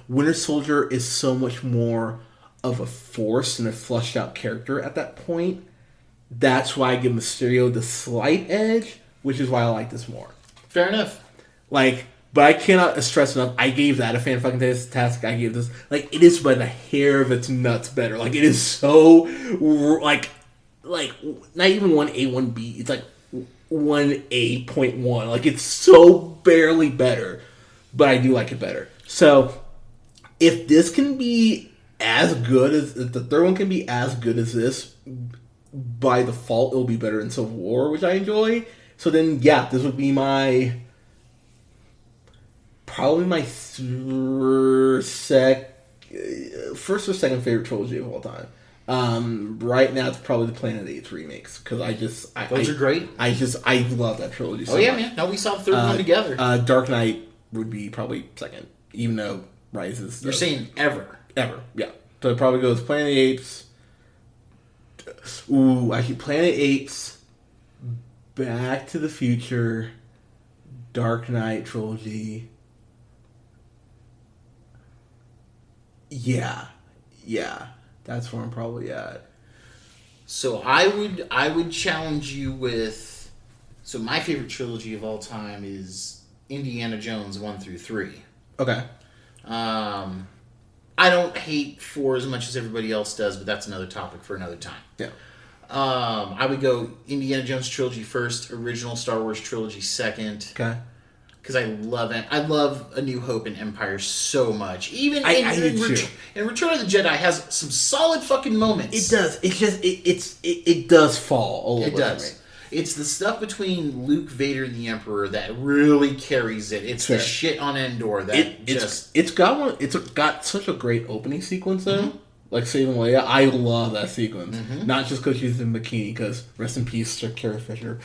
Winter Soldier is so much more of a force and a fleshed out character at that point. That's why I give Mysterio the slight edge, which is why I like this more. Fair enough. Like, but I cannot stress enough. I gave that a fan-fucking-tastic. I gave this it is by the hair of its nuts better. Like it is so like not even 1A 1B. It's like 1A.1. Like it's so barely better, but I do like it better. So if this can be as good as the third one can be as good as this, by default it'll be better in Civil War, which I enjoy. So then, yeah, this would be probably my first or second favorite trilogy of all time. Right now, it's probably the Planet of the Apes remakes because those are great. I love that trilogy. So much. Man! No, we saw the third one together. Dark Knight would be probably second, even though Rises. You're saying ever, yeah. So it probably goes Planet of the Apes. Ooh, actually, Planet of the Apes, Back to the Future, Dark Knight trilogy. Yeah, that's where I'm probably at. So I would challenge you with. So my favorite trilogy of all time is Indiana Jones 1 through 3. Okay. I don't hate 4 as much as everybody else does, but that's another topic for another time. Yeah. I would go Indiana Jones trilogy first, original Star Wars trilogy second. Okay. Because I love it. I love A New Hope and Empire so much. Even in Return of the Jedi has some solid fucking moments. It does. It's just it does fall a little bit. It does. It's the stuff between Luke, Vader, and the Emperor that really carries it. It's the shit on Endor that it's got such a great opening sequence though. Mm-hmm. Like saving Leia, I love that sequence. Mm-hmm. Not just because she's in bikini, because rest in peace, Sir Carrie Fisher.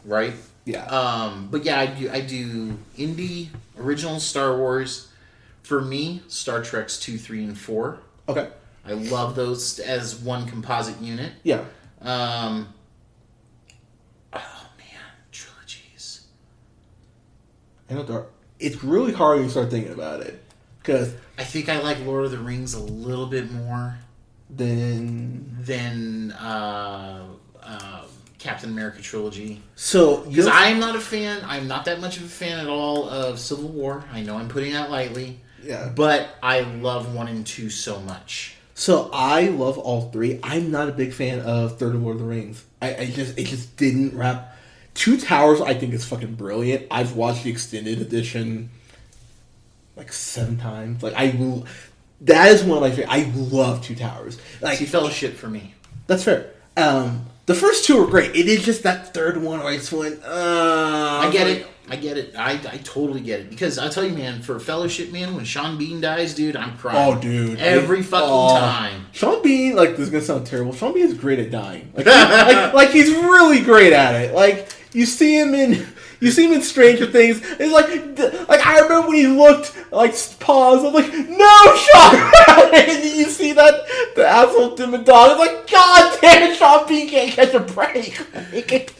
Right. Yeah. But yeah, I do Indy, original Star Wars. For me, Star Trek's 2, 3, and 4. Okay. I love those as one composite unit. Yeah. Oh man, trilogies. I know it's really hard when you start thinking about it, because I think I like Lord of the Rings a little bit more than Captain America trilogy. So, because I'm not a fan, I'm not that much of a fan at all of Civil War. I know I'm putting that lightly. Yeah. But I love 1 and 2 so much. So I love all 3. I'm not a big fan of Third Lord of the Rings. It just didn't wrap. Two Towers I think is fucking brilliant. I've watched the extended edition like 7 times. Like that is one of my favorite. I love Two Towers. Like See, Fellowship for me. That's fair. The first 2 are great. It is just that third one where I just went, I get it. I totally get it. Because I'll tell you, man, for Fellowship, man, when Sean Bean dies, dude, I'm crying. Oh, dude. Every fucking time. Sean Bean, like, this is going to sound terrible. Sean Bean is great at dying. Like he's really great at it. Like, you see him in Stranger Things. It's like I remember when he looked, like, paused. I'm like, no, Sean! And you see that, the asshole Dim Dog. It's like, God damn it, Sean Bean can't catch a break.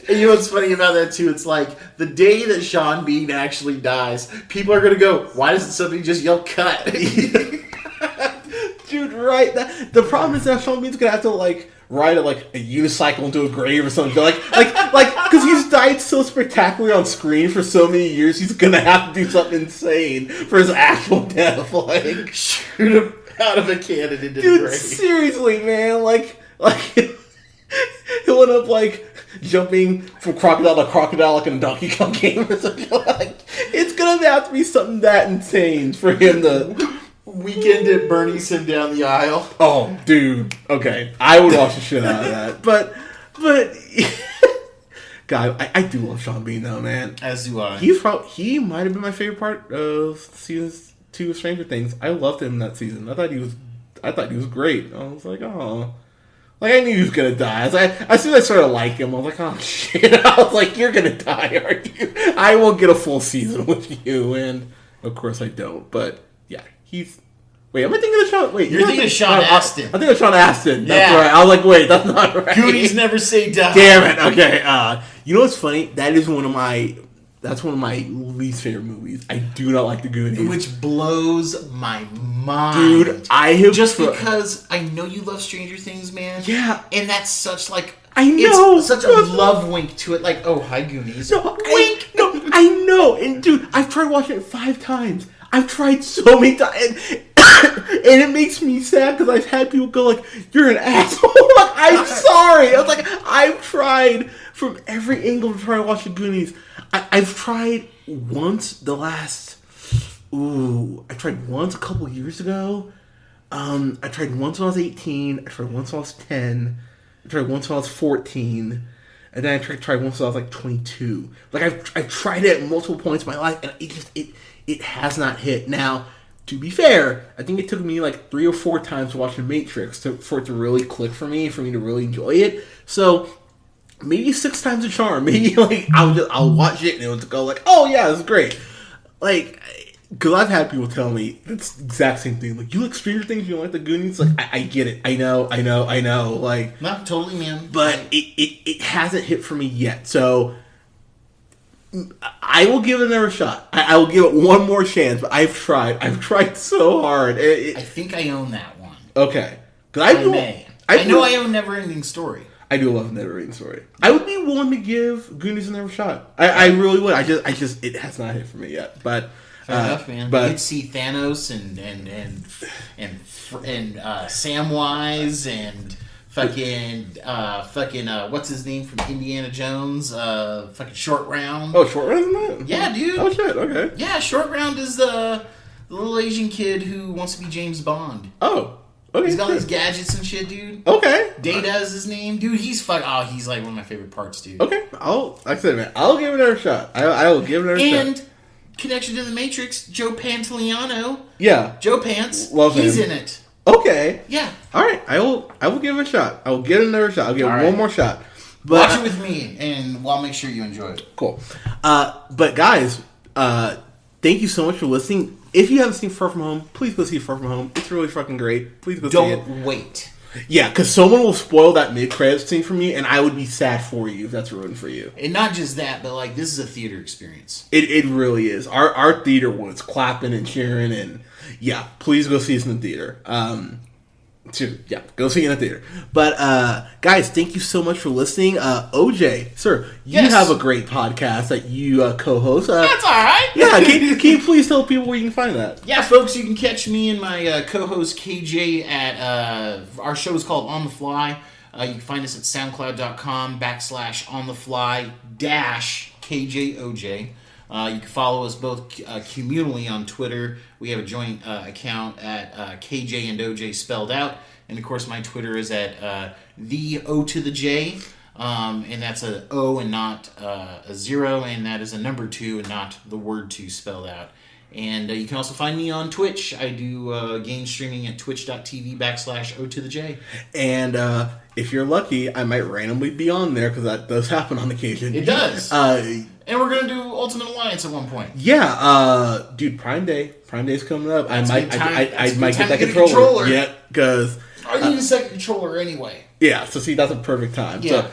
And you know what's funny about that, too? It's like, the day that Sean Bean actually dies, people are going to go, why doesn't somebody just yell cut? Dude, right? The problem is that Sean Bean's going to have to, like, ride a unicycle into a grave or something. Like, because he's died so spectacularly on screen for so many years, he's gonna have to do something insane for his actual death. Like, shoot him out of a cannon into the grave. Seriously, man. Like he'll end up like jumping from crocodile to crocodile like in a Donkey Kong game or something. Like, it's gonna have to be something that insane for him to. Weekend at Bernie's him down the aisle. Oh, dude. Okay. I would watch the shit out of that. But God, I do love Sean Bean though, man. As do I. He might have been my favorite part of season 2 of Stranger Things. I loved him in that season. I thought he was great. I was like, oh. Like, I knew he was gonna die. As soon as I started to like him, I was like, oh shit. I was like, you're gonna die, aren't you? I will get a full season with you, and of course I don't. But yeah, Wait, am I thinking of Sean? Wait, you're thinking of Sean Astin. I'm thinking of Sean Astin. That's right. I was like, wait, that's not right. Goonies never say die. Damn it. Okay. You know what's funny? That's one of my least favorite movies. I do not like the Goonies, which blows my mind, dude. I have because I know you love Stranger Things, man. Yeah, and that's such like. I know. It's such a love wink to it. Like, oh, hi, Goonies. No, wink. I know. And dude, I've tried watching it 5 times. I've tried so many times, and it makes me sad because I've had people go like, "You're an asshole." Like, I'm sorry. I was like, I've tried from every angle to try to watch the Goonies. I've tried once I tried once a couple years ago. I tried once when I was 18. I tried once when I was 10. I tried once when I was 14. And then I tried once when I was like 22. Like, I've tried it at multiple points in my life, and it has not hit. Now, to be fair, I think it took me like 3 or 4 times to watch The Matrix for it to really click for me to really enjoy it. So maybe 6 times a charm. Maybe like I'll watch it and it'll go like, oh yeah, this is great. Like, because I've had people tell me it's the exact same thing. Like, you like Stranger Things, you don't like the Goonies. Like, I get it. I know. Like, not totally, man. But it hasn't hit for me yet. So I will give it another shot. I will give it one more chance. But I've tried so hard. I think I own that one. Okay. I know I own Neverending Story. I do love Neverending Story. I would be willing to give Goonies another shot. I really would. I just it has not hit for me yet. But Fair enough, man. But you'd see Thanos and Samwise and fucking what's his name from Indiana Jones? Fucking Short Round. Oh, Short Round's in that? Yeah, dude. Oh shit. Okay. Yeah, Short Round is the little Asian kid who wants to be James Bond. Oh. Okay. He's got all these gadgets and shit, dude. Okay. Data is his name, dude. He's like one of my favorite parts, dude. Okay. Like I said, man, I'll give it another shot. I will give it another shot. And connection to the Matrix, Joe Pantoliano. Yeah. Joe Pants. Love him. He's in it. Okay. Yeah. All right. I will give it a shot. I will give it another shot. I'll give it one more shot. But, watch it with me, and I'll make sure you enjoy it. Cool. But guys, thank you so much for listening. If you haven't seen Far From Home, please go see Far From Home. It's really fucking great. Please go see it. Don't wait. Yeah, because someone will spoil that mid-credits scene for me, and I would be sad for you if that's ruined for you. And not just that, but like this is a theater experience. It really is. Our theater was clapping and cheering, and yeah, please go see us in the theater. Go see it in the theater. But guys, thank you so much for listening. OJ, sir, you have a great podcast that you co-host. That's all right. Yeah, can you please tell people where you can find that? Yeah, folks, you can catch me and my co-host KJ at our show is called On the Fly. You can find us at soundcloud.com/onthefly-KJOJ. You can follow us both communally on Twitter. We have a joint account at KJ and OJ spelled out. And of course, my Twitter is at the O to the J. And that's a O and not a 0. And that is a number 2 and not the word 2 spelled out. And you can also find me on Twitch. I do game streaming at twitch.tv/O to the J. And if you're lucky, I might randomly be on there because that does happen on occasion. It does. And we're going to do Ultimate Alliance at one point. Yeah, dude, Prime Day's coming up. I might get that controller. Yeah, because I need a second controller anyway. Yeah, so see, that's a perfect time. Yeah.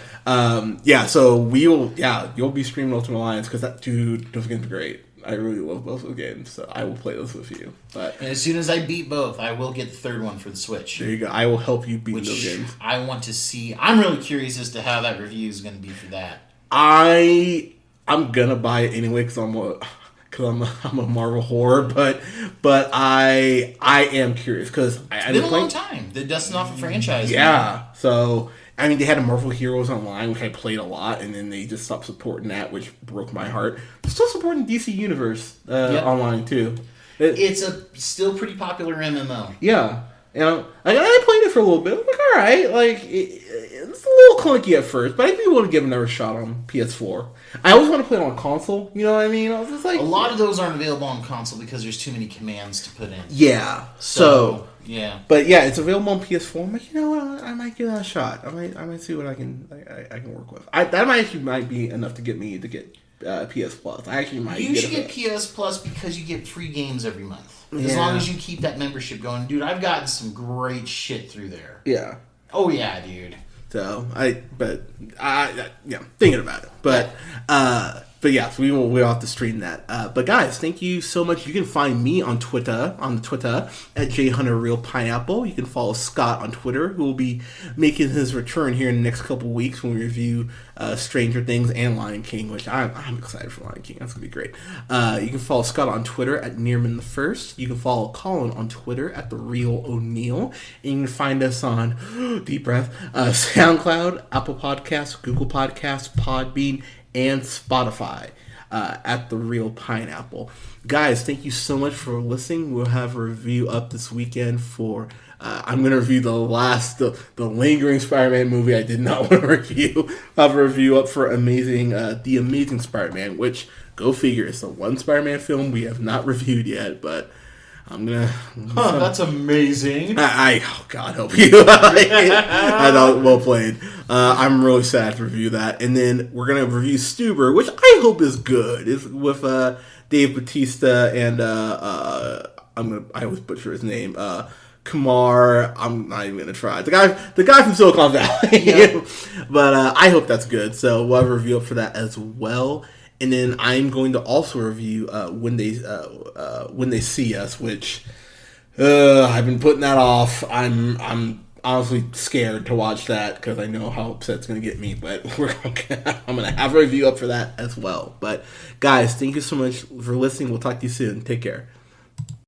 So you'll be streaming Ultimate Alliance because those games are great. I really love both of those games, so I will play those with you. And as soon as I beat both, I will get the third one for the Switch. There you go. I will help you beat those games. I want to see. I'm really curious as to how that review is going to be for that. I'm gonna buy it anyway because I'm a Marvel whore, but I am curious because it's been a long time. They're dusting off a franchise. Yeah, man. So I mean, they had a Marvel Heroes Online, which I played a lot, and then they just stopped supporting that, which broke my heart. They're still supporting DC Universe online too. It's a still pretty popular MMO. Yeah. You know, I played it for a little bit. I'm like, all right, like it's a little clunky at first, but I'd be willing to give it another shot on PS4. I always want to play it on console. You know what I mean? I was just like, a lot of those aren't available on console because there's too many commands to put in. Yeah. So yeah. But yeah, it's available on PS4. I'm like, you know what? I might give that a shot. I might see what I can work with. That might be enough to get me to get PS Plus. I actually might. You should get PS Plus because you get free games every month. As long as you keep that membership going. Dude, I've gotten some great shit through there. Yeah. Oh, yeah, dude. So, thinking about it. But yeah, so we'll have to stream that. But guys, thank you so much. You can find me on Twitter at JHunterRealPineapple. You can follow Scott on Twitter, who will be making his return here in the next couple weeks when we review Stranger Things and Lion King, which I'm excited for Lion King. That's going to be great. You can follow Scott on Twitter at Nearmanthefirst. You can follow Colin on Twitter at TheReelOneal. And you can find us on, deep breath, SoundCloud, Apple Podcasts, Google Podcasts, Podbean, and Spotify at The Real Pineapple. Guys, thank you so much for listening. We'll have a review up this weekend for... I'm going to review the lingering Spider-Man movie I did not want to review. I'll have a review up for The Amazing Spider-Man, which, go figure, it's the one Spider-Man film we have not reviewed yet, but... I'm gonna. That's amazing. God help you. I know, well played. I'm really sad to review that, and then we're gonna review Stuber, which I hope is good. It's with Dave Bautista and I always butcher his name. Kumar. I'm not even gonna try. The guy from Silicon Valley. Yeah. But I hope that's good. So we'll have a review up for that as well. And then I'm going to also review When They See Us, which I've been putting that off. I'm honestly scared to watch that because I know how upset it's going to get me. But I'm going to have a review up for that as well. But guys, thank you so much for listening. We'll talk to you soon. Take care.